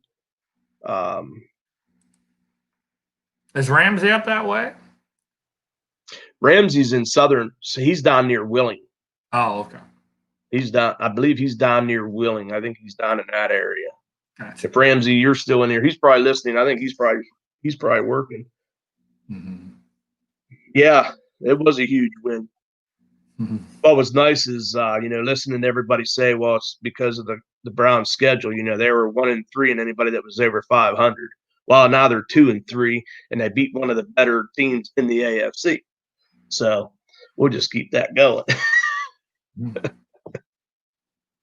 Is Ramsay up that way? Ramsey's in southern, so he's down near Willing. Oh, okay. I believe he's down near Willing. I think he's down in that area. Gotcha. If Ramsey, you're still in here, he's probably listening. I think he's probably working. Mm-hmm. Yeah, it was a huge win. Mm-hmm. What was nice is listening to everybody say, well, it's because of the Browns schedule. They were 1-3, and anybody that was over 500. Well, now they're 2-3, and they beat one of the better teams in the AFC. So we'll just keep that going.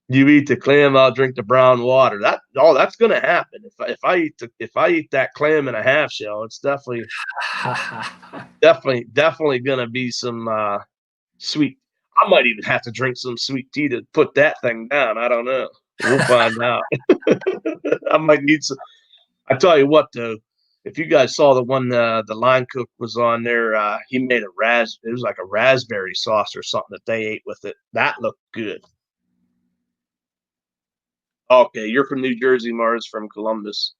You eat the clam, I'll drink the brown water. That's going to happen. If I eat that clam in a half shell, it's definitely going to be some sweet. I might even have to drink some sweet tea to put that thing down. I don't know. We'll find out. I might need some. I tell you what, though, if you guys saw the one the line cook was on there, he made it was like a raspberry sauce or something that they ate with it. That looked good. Okay, you're from New Jersey, Mars from Columbus.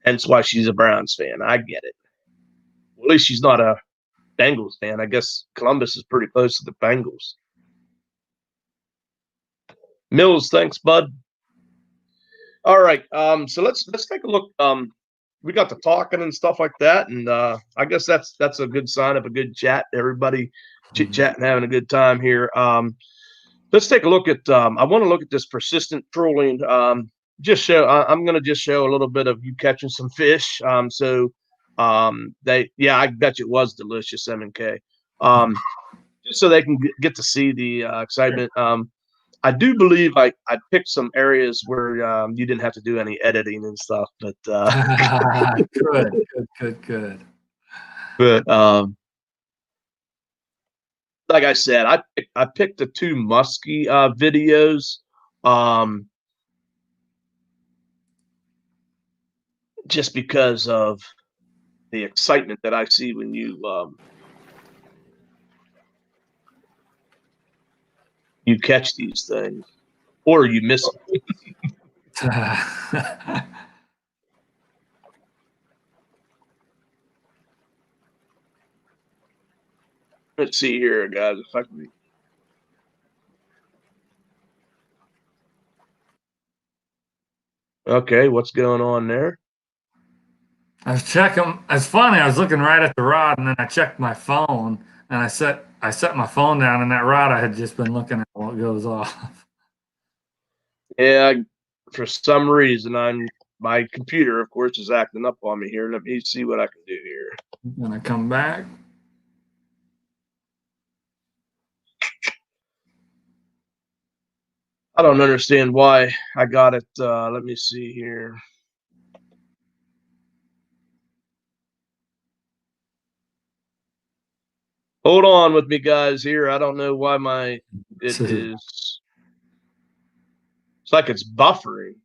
Hence why she's a Browns fan. I get it. Well, at least she's not a Bengals fan. I guess Columbus is pretty close to the Bengals. Mills, thanks, bud. All right. So let's take a look. we got to talking and stuff like that, and I guess that's a good sign of a good chat. Everybody chit chatting, having a good time here. Let's take a look at. I want to look at this persistent trolling. Just show. I'm going to just show a little bit of you catching some fish. I bet you it was delicious, MK. Just so they can get to see the excitement. I do believe I picked some areas where you didn't have to do any editing and stuff, but good. But like I said, I picked the two musky videos. Just because of the excitement that I see when you catch these things, or you miss them. Let's see here, guys. If I can. Okay, what's going on there? I was checking. It's funny. I was looking right at the rod, and then I checked my phone, and I set my phone down, and that rod I had just been looking at while it goes off. Yeah, for some reason, my computer, of course, is acting up on me here. Let me see what I can do here. I'm gonna come back. I don't understand why I got it. Let me see here. Hold on with me, guys. Here, I don't know why it is. It's like it's buffering.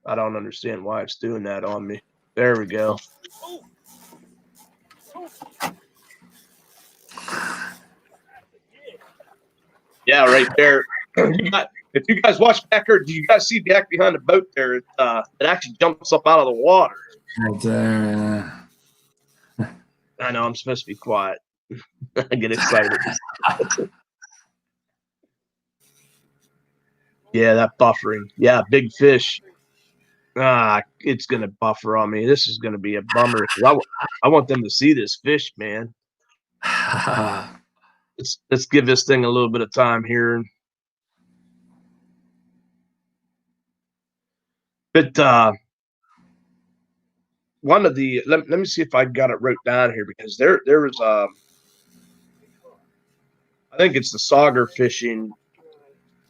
I don't understand why it's doing that on me. There we go. Yeah, right there. If you guys watch back there, do you guys see back behind the boat there? It actually jumps up out of the water. Right there. I know I'm supposed to be quiet. I get excited. Yeah, that buffering. Yeah, big fish. It's gonna buffer on me. This is gonna be a bummer. I want them to see this fish, man. Let's give this thing a little bit of time here. But one of the let me see if I got it wrote down here, because there was I think it's the sauger fishing.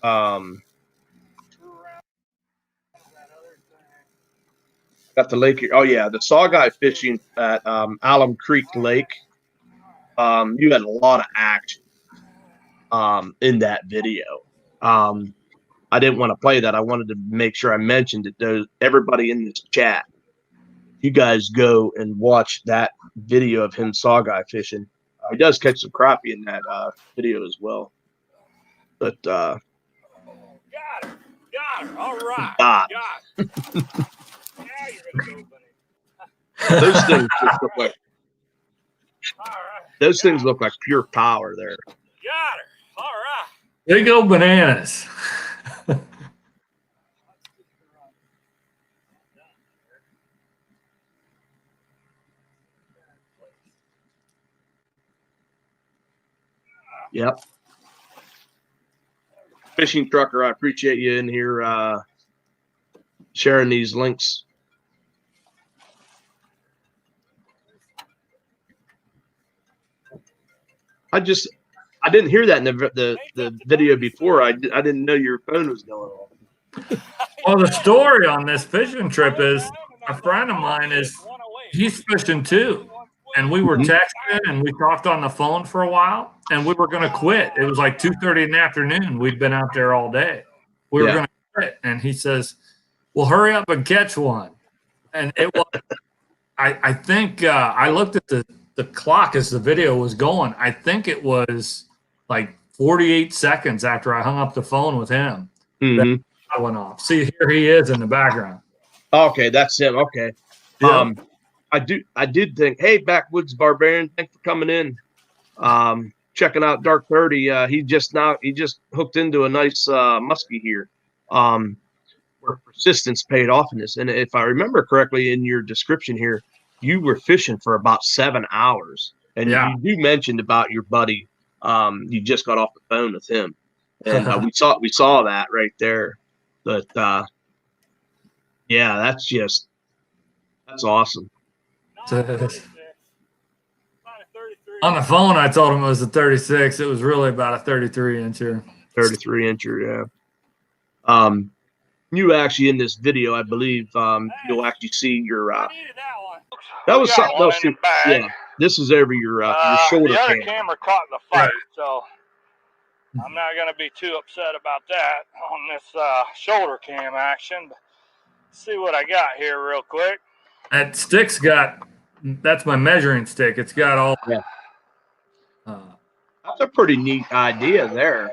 Got the lake here. Oh yeah, the sawguy fishing at Alum Creek Lake. You had a lot of action in that video. I didn't want to play that. I wanted to make sure I mentioned it. Everybody in this chat, you guys go and watch that video of him sawguy fishing. He does catch some crappie in that video as well. But got her. All right. Got her. Yeah, those things just look like those things look like pure power there. Got her. All right. Big old bananas. Yep. Fishing Trucker, I appreciate you in here sharing these links. I didn't hear that in the video before. I didn't know your phone was going off. Well, the story on this fishing trip is a friend of mine he's fishing too. And we were texting and we talked on the phone for a while, and we were going to quit. It was like 2:30 in the afternoon. We'd been out there all day. We were going to quit. And he says, well, hurry up and catch one. And it was, I think I looked at the clock as the video was going. I think it was like 48 seconds after I hung up the phone with him. That I went off. See, here he is in the background. Okay, that's him. Okay. Yeah. I did think, hey, Backwoods Barbarian, thanks for coming in. Checking out Dark 30. He just hooked into a nice muskie here. where persistence paid off in this. And if I remember correctly in your description here, you were fishing for about 7 hours. And you do mentioned about your buddy. You just got off the phone with him. And we saw that right there. But yeah, that's awesome. On the phone, I told him it was a 36. It was really about a 33 incher. 33 incher, yeah. You actually in this video, I believe, you'll actually see your. That was something else too. Yeah, this is over your shoulder. The other camera. camera caught in the fight, so I'm not going to be too upset about that on this shoulder cam action. But see what I got here real quick. That stick's that's my measuring stick. It's got all. Yeah. That's a pretty neat idea there.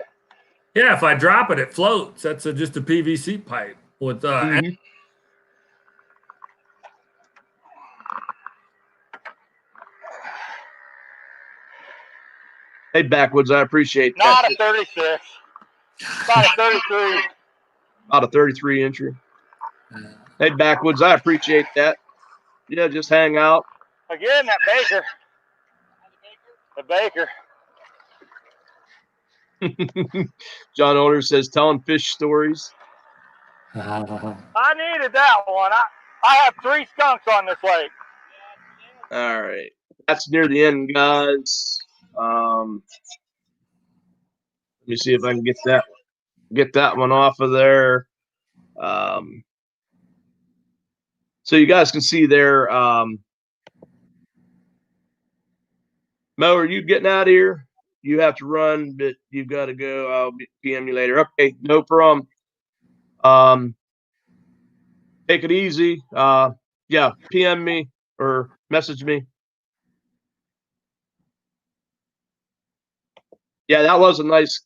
Yeah, if I drop it, it floats. That's just a PVC pipe with. Hey, Backwoods, I appreciate that. Not a 36. About a 33. About a 33 incher. Hey, Backwoods, I appreciate that. Yeah, just hang out. Again, that Baker. The Baker. John Older says, telling fish stories. I needed that one. I have 3 skunks on this lake. All right. That's near the end, guys. Let me see if I can get that one off of there. So you guys can see there. Mo, are you getting out of here? You have to run, but you've got to go. I'll PM you later. Okay, no problem. Take it easy. Yeah, PM me or message me. Yeah, that was a nice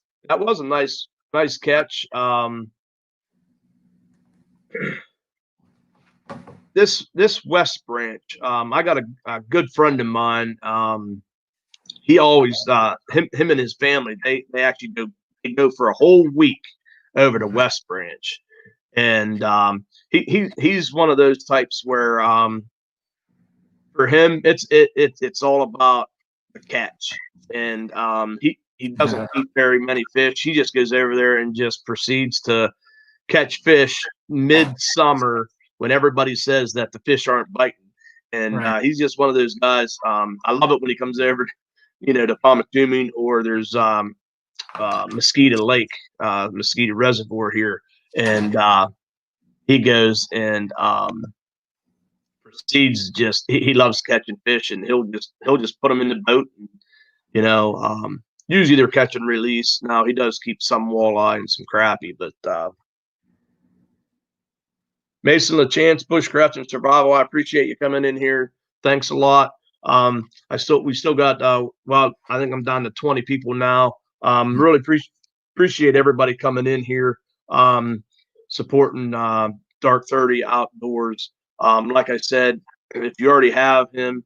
catch. This West Branch, I got a good friend of mine. He always him and his family they actually go for a whole week over to West Branch, and he's one of those types where for him it's all about the catch, and he doesn't eat very many fish. He just goes over there and just proceeds to catch fish midsummer when everybody says that the fish aren't biting. And he's just one of those guys. I love it when he comes over, to Palmatuming, or there's Mosquito Lake, Mosquito Reservoir here, and he goes and proceeds he loves catching fish, and he'll just put them in the boat. And, usually they're catch and release. Now he does keep some walleye and some crappie, but Mason LaChance, Bushcraft and Survival, I appreciate you coming in here. Thanks a lot. We still got I think I'm down to 20 people now. Really appreciate everybody coming in here, supporting Dark 30 Outdoors. Like I said, if you already have him,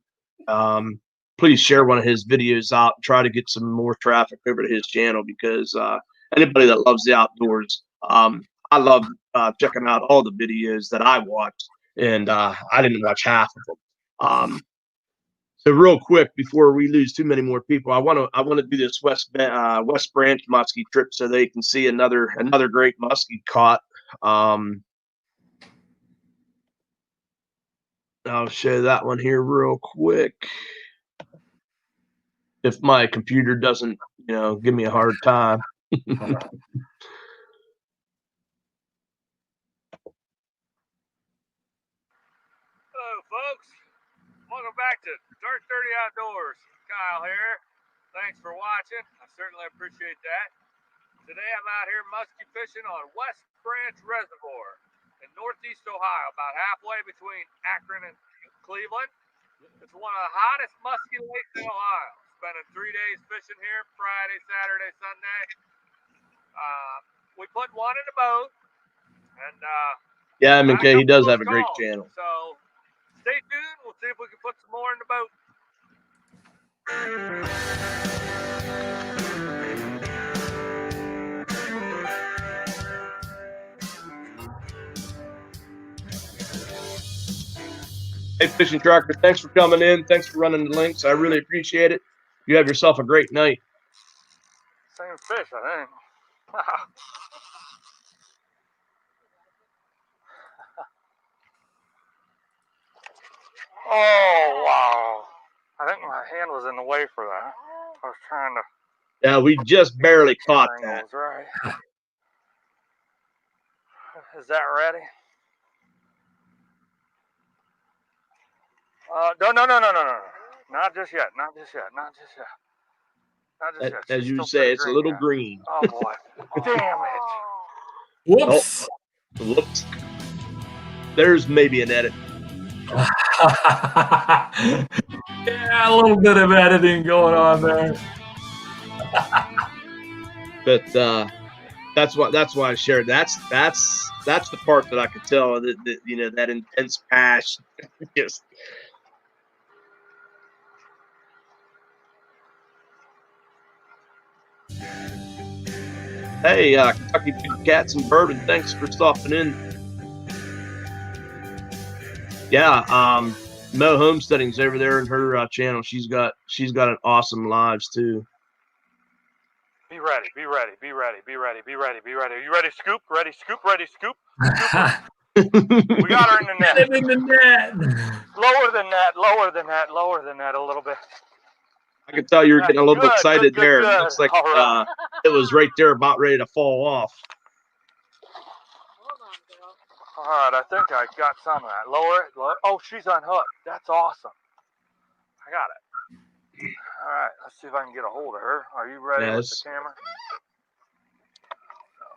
please share one of his videos out and try to get some more traffic over to his channel, because anybody that loves the outdoors, I love checking out all the videos that I watched, and I didn't watch half of them. So real quick, before we lose too many more people, I want to do this West Branch muskie trip so they can see another great muskie caught. I'll show that one here real quick. If my computer doesn't, give me a hard time. Hello, folks. Welcome back to Dark 30 Outdoors. Kyle here. Thanks for watching. I certainly appreciate that. Today I'm out here muskie fishing on West Branch Reservoir in northeast Ohio, about halfway between Akron and Cleveland. It's one of the hottest muskie lakes in Ohio. Spending 3 days fishing here, Friday, Saturday, Sunday. We put one in the boat, and yeah, he does have a great channel. So stay tuned. We'll see if we can put some more in the boat. Hey, Fishing Tractor, thanks for coming in. Thanks for running the links. I really appreciate it. You have yourself a great night. Same fish, I think. Oh, wow. I think my hand was in the way for that. I was trying to. Yeah, we just barely caught that. Angles, right. Is that ready? No. Not just yet. Not just yet. Not just yet. Not just yet. As She's you still say, pretty it's a green little yet. green. Oh, boy. Damn it. Whoops. Oh, whoops. There's maybe an edit. Yeah, a little bit of editing going on there. But that's why I shared. That's the part that I could tell that you know, that intense passion. Just hey, Kentucky Cats and Bourbon, thanks for stopping in. Yeah, Mo Homesteading's over there in her channel. She's got an awesome lives too. Be ready. Be ready. Be ready. Be ready. Be ready. Be ready. Are you ready? Scoop. Ready. Scoop. Ready. Scoop. We got her in the net. Get it in the net. Lower than that. Lower than that. Lower than that a little bit. I could tell you were getting a little excited there. Good. It looks like it was right there about ready to fall off. All right, I think I got some of that. Lower it. Lower. Oh, she's unhooked. That's awesome. I got it. All right, let's see if I can get a hold of her. Are you ready with the camera?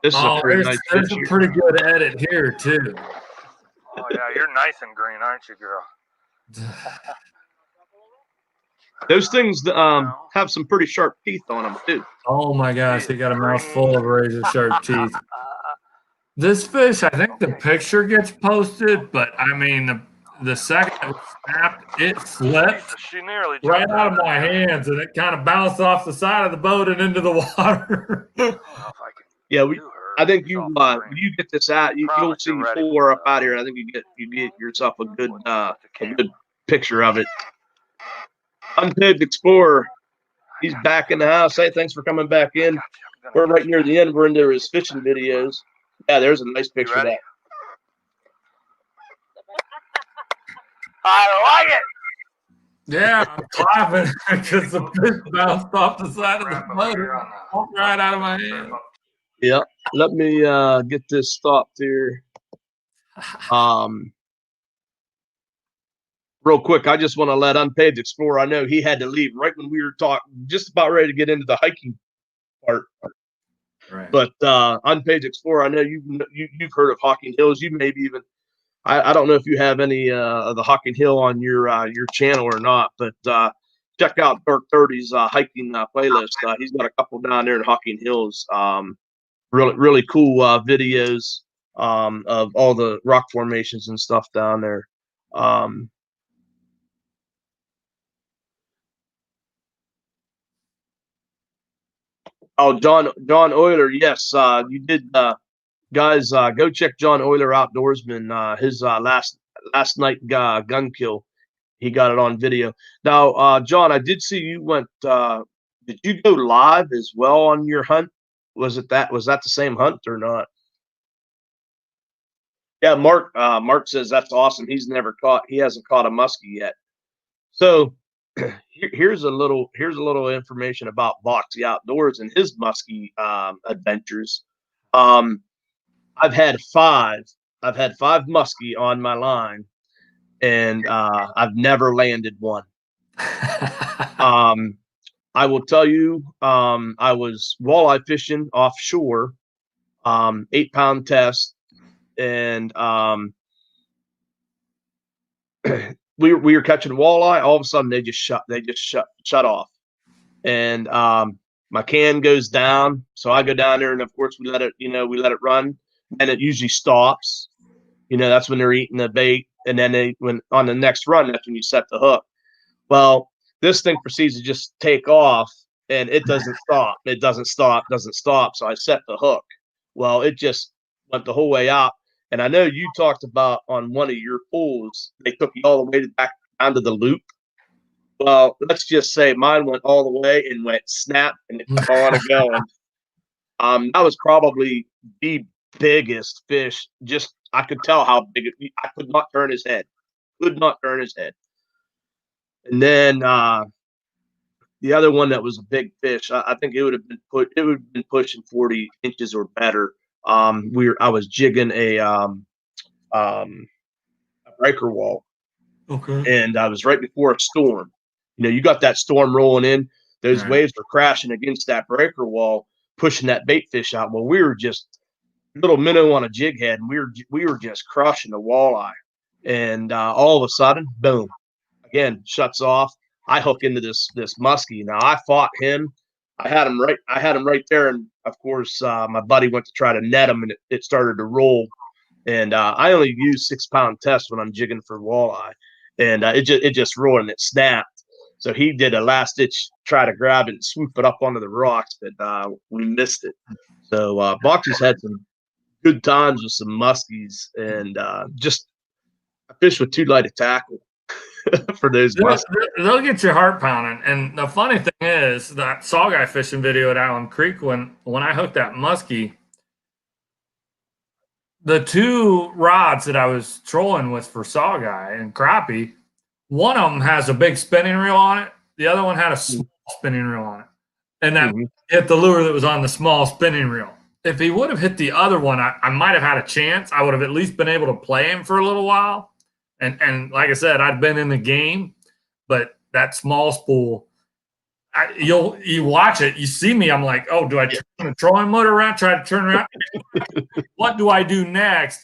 This is a pretty nice there's a pretty good edit here too. Oh yeah, you're nice and green, aren't you, girl? Those things have some pretty sharp teeth on them too. Oh my gosh, he got a mouth full of razor sharp teeth. This fish, I think the picture gets posted, but I mean the second it was snapped, it flipped right out of my hands, and it kind of bounced off the side of the boat and into the water. Yeah, I think you get this out, you'll see 4 up out here. I think you get yourself a good picture of it. Unpaved Explorer, he's back in the house. Hey, thanks for coming back in. We're right near the end. We're into his fishing videos. Yeah, there's a nice picture of that. I like it. Yeah, I'm clapping because the fish bounced off the side of the boat, right out of my hand. Yeah, let me get this stopped here. Real quick, I just want to let Unpaved Explorer. I know he had to leave right when we were talking, just about ready to get into the hiking part. Right. But Unpaved Explorer, I know you've heard of Hocking Hills. You maybe even I don't know if you have any of the Hocking Hill on your channel or not, but check out Dark 30's hiking playlist. He's got a couple down there in Hocking Hills. Really cool videos of all the rock formations and stuff down there. Oh, John Euler, yes, you did. Guys, go check John Euler Outdoorsman. His last night gun kill. He got it on video. Now, John, I did see you went. Did you go live as well on your hunt? Was that the same hunt or not? Yeah, Mark says that's awesome. He hasn't caught a muskie yet. So here's a little information about Boxy Outdoors and his muskie adventures. I've had 5 muskie on my line, and I've never landed one. I will tell you, I was walleye fishing offshore, 8-pound test, and we were catching walleye. All of a sudden, they just shut off, and my can goes down. So I go down there, and of course we let it run, and it usually stops. That's when they're eating the bait, and then when on the next run, that's when you set the hook. Well, this thing proceeds to just take off, and it doesn't stop. It doesn't stop. So I set the hook. Well, it just went the whole way out, And I know you talked about on one of your pools, they took you all the way back down to the loop. Well, let's just say mine went all the way and went snap and it kept on and going. That was probably the biggest fish. Just I could tell how big it. I could not turn his head. Could not turn his head. And then the other one that was a big fish, I think it would have been pushing 40 inches or better. I was jigging a breaker wall. Okay. And I was right before a storm. You know, you got that storm rolling in. Those waves were crashing against that breaker wall, pushing that bait fish out. Well, we were just little minnow on a jig head, and we were just crushing the walleye. And all of a sudden, boom, again shuts off. I hook into this muskie. Now I fought him. I had him right there, and of course my buddy went to try to net him, and it started to roll. And I only use 6 pound test when I'm jigging for walleye, and it just rolled and it snapped. So he did a last ditch try to grab it and swoop it up onto the rocks, but we missed it. So Boxy's had some good times with some muskies, and just I fished with too light a tackle for those muskies. They'll get your heart pounding. And the funny thing is that sawguy fishing video at Allen Creek, when I hooked that muskie, the 2 rods that I was trolling with for sawguy and crappie, one of them has a big spinning reel on it. The other one had a small spinning reel on it. And that hit the lure that was on the small spinning reel. If he would have hit the other one, I might have had a chance. I would have at least been able to play him for a little while. And like I said, I'd been in the game, but that small spool, you watch it, you see me, I'm like, oh, do I turn the trolling motor around, try to turn around? What do I do next?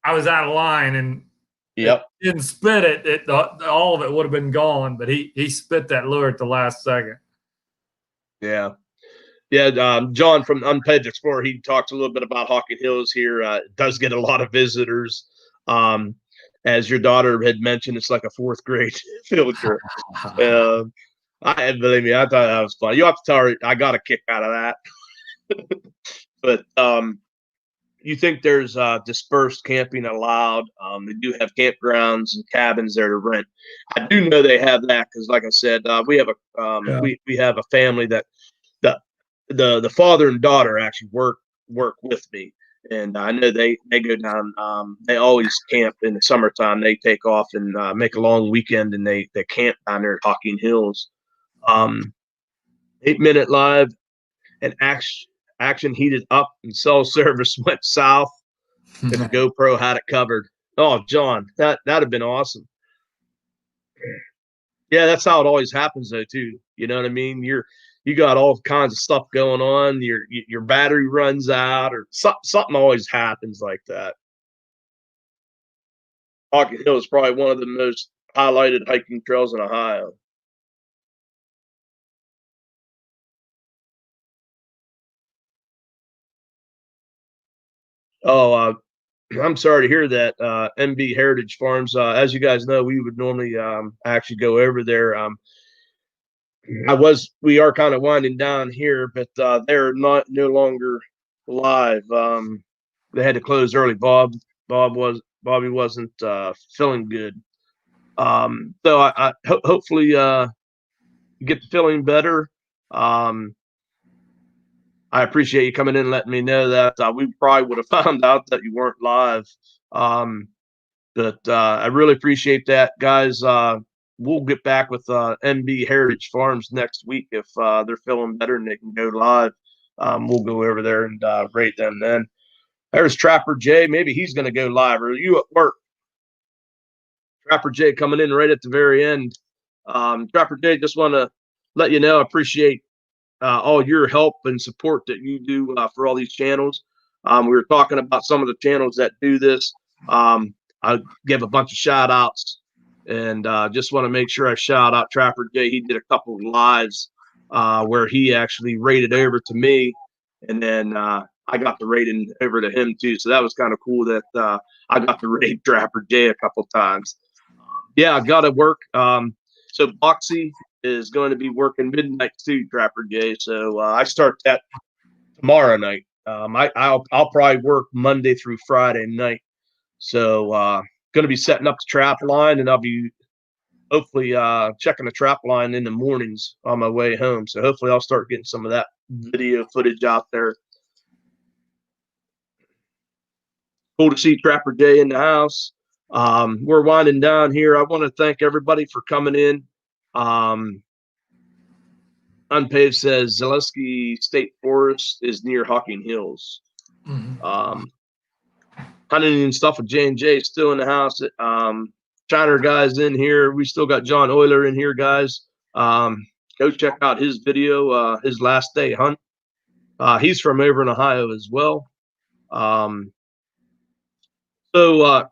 I was out of line, and it didn't spit it. All of it would have been gone, but he spit that lure at the last second. Yeah. Yeah, John from Unpaved Explorer, he talks a little bit about Hawking Hills here. It does get a lot of visitors. As your daughter had mentioned, it's like a 4th grade field trip. Believe me, I thought that was fun. You have to tell her I got a kick out of that. But you think there's dispersed camping allowed? They do have campgrounds and cabins there to rent. I do know they have that because, like I said, we have we have a family that the father and daughter actually work with me, and I know they go down. They always camp in the summertime. They take off and make a long weekend, and they camp down there at Hawking Hills. 8-minute live, and action heated up, and cell service went south, and the GoPro had it covered. Oh, John, that'd have been awesome. Yeah, that's how it always happens, though, too. You know what I mean? You got all kinds of stuff going on. Your battery runs out, or something always happens like that. Hawking Hill is probably one of the most highlighted hiking trails in Ohio. Oh, I'm sorry to hear that, MB Heritage Farms. As you guys know, we would normally actually go over there. We are kind of winding down here, but they're no longer live. They had to close early. Bobby wasn't feeling good. So I hopefully you get the feeling better. I appreciate you coming in and letting me know that. We probably would have found out that you weren't live. But I really appreciate that, guys. We'll get back with MB Heritage Farms next week if they're feeling better and they can go live. We'll go over there and rate them then. There's Trapper Jay. Maybe he's going to go live. Or are you at work? Trapper Jay coming in right at the very end. Trapper Jay, just want to let you know I appreciate all your help and support that you do for all these channels. We were talking about some of the channels that do this. I give a bunch of shout outs, and just want to make sure I shout out Trapper Jay. He did a couple of lives where he actually rated over to me, and then I got the rating over to him too. So that was kind of cool that I got to rate Trapper Jay a couple times. Yeah, I got to work. So Boxy is going to be working midnight too, Trapper Jay. So I start that tomorrow night. I'll probably work Monday through Friday night So going to be setting up the trap line, and I'll be hopefully checking the trap line in the mornings on my way home. So hopefully I'll start getting some of that video footage out there. Cool to see Trapper Jay in the house. We're winding down here. I want to thank everybody for coming in. Unpaved says Zaleski State Forest is near Hocking Hills. Hunting and stuff with J&J still in the house. Shiner guys in here. We still got John Euler in here, guys. Go check out his video, his last day hunt. He's from over in Ohio as well. So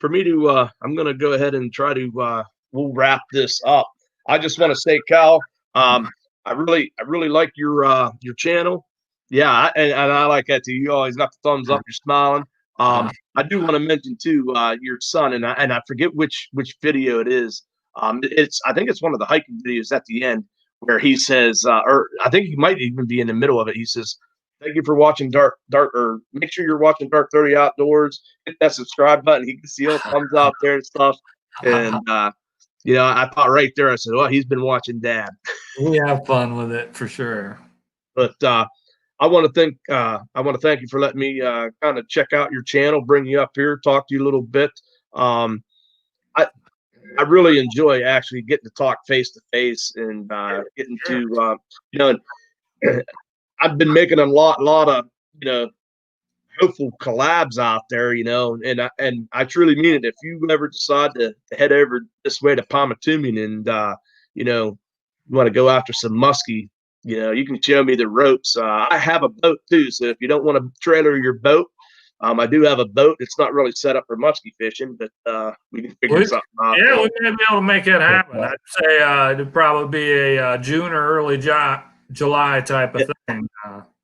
for me to, I'm going to go ahead and try to, we'll wrap this up. I just want to say, Cal, I really like your channel. Yeah, and I like that too. You always got the thumbs up. You're smiling. I do want to mention too your son, and I forget which video it is. I think it's one of the hiking videos at the end where he says, or I think he might even be in the middle of it. He says, "Thank you for watching or make sure you're watching Dark 30 Outdoors. Hit that subscribe button." He can see all the thumbs out there and stuff. And you know, I thought right there, I said, "Well, he's been watching Dad." We have fun with it for sure. But I want to thank you for letting me kind of check out your channel, bring you up here, talk to you a little bit. I really enjoy actually getting to talk face to face and getting to you know. I've been making a lot of hopeful collabs out there, and I truly mean it. If you ever decide to head over this way to Pomatumin and you want to go after some muskie, you can show me the ropes. I have a boat too, so if you don't want to trailer your boat, I do have a boat. It's not really set up for muskie fishing, but we can figure something out. Yeah, we may be able to make it happen. I'd say it'd probably be a June or early July type of thing.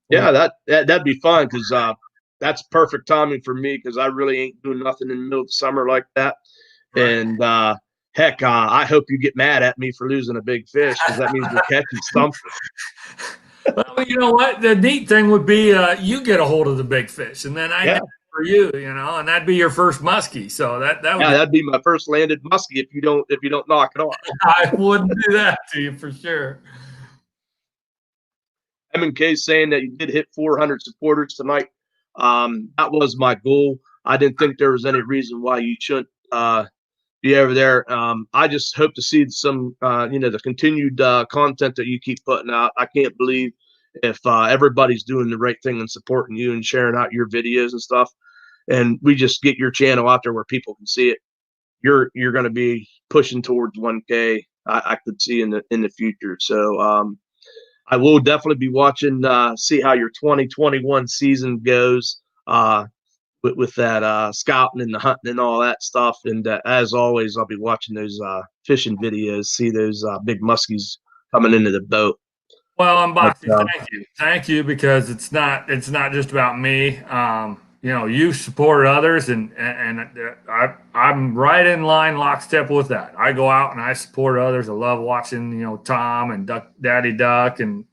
Yeah, that'd be fun because that's perfect timing for me because I really ain't doing nothing in the middle of the summer like that. Right. And heck, I hope you get mad at me for losing a big fish because that means we're catching something. Well, you know what? The neat thing would be you get a hold of the big fish, and then I get it for you, and that'd be your first muskie. So that'd be my first landed muskie if you don't knock it off. I wouldn't do that to you for sure. M&K saying that you did hit 400 supporters tonight. That was my goal. I didn't think there was any reason why you shouldn't be over there. I just hope to see some, the continued content that you keep putting out. I can't believe if everybody's doing the right thing and supporting you and sharing out your videos and stuff, and we just get your channel out there where people can see it. You're going to be pushing towards 1K. I could see in the future. So I will definitely be watching, see how your 2021 season goes with that scouting and the hunting and all that stuff. And as always, I'll be watching those fishing videos, see those big muskies coming into the boat. Well, I'm Boxy, thank you, because it's not just about me. You support others, and I'm right in line, lockstep with that. I go out and I support others. I love watching, Tom and Daddy Duck, and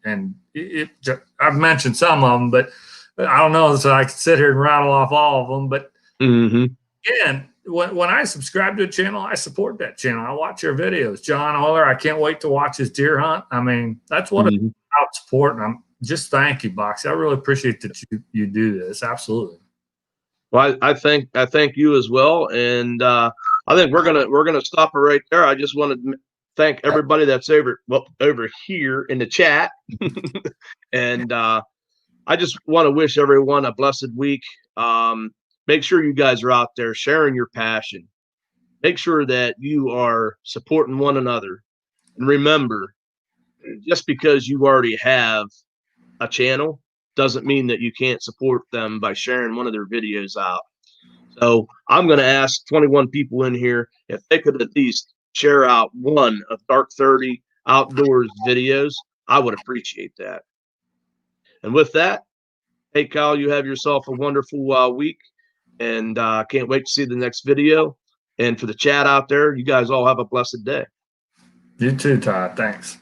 I've mentioned some of them, but I don't know, so I could sit here and rattle off all of them. But again, when I subscribe to a channel, I support that channel. I watch your videos. John Euler, I can't wait to watch his deer hunt. I mean, that's what it's about, support. And I'm just thank you, Boxy. I really appreciate that you do this. Absolutely. Well, I thank you as well, and I think we're gonna stop it right there. I just want to thank everybody that's over here in the chat, and I just want to wish everyone a blessed week. Make sure you guys are out there sharing your passion. Make sure that you are supporting one another, and remember, just because you already have a channel doesn't mean that you can't support them by sharing one of their videos out. So I'm going to ask 21 people in here if they could at least share out one of Dark 30 Outdoors videos. I would appreciate that. And with that, hey, Kyle, you have yourself a wonderful week, and can't wait to see the next video. And for the chat out there, you guys all have a blessed day. You too, Todd. Thanks.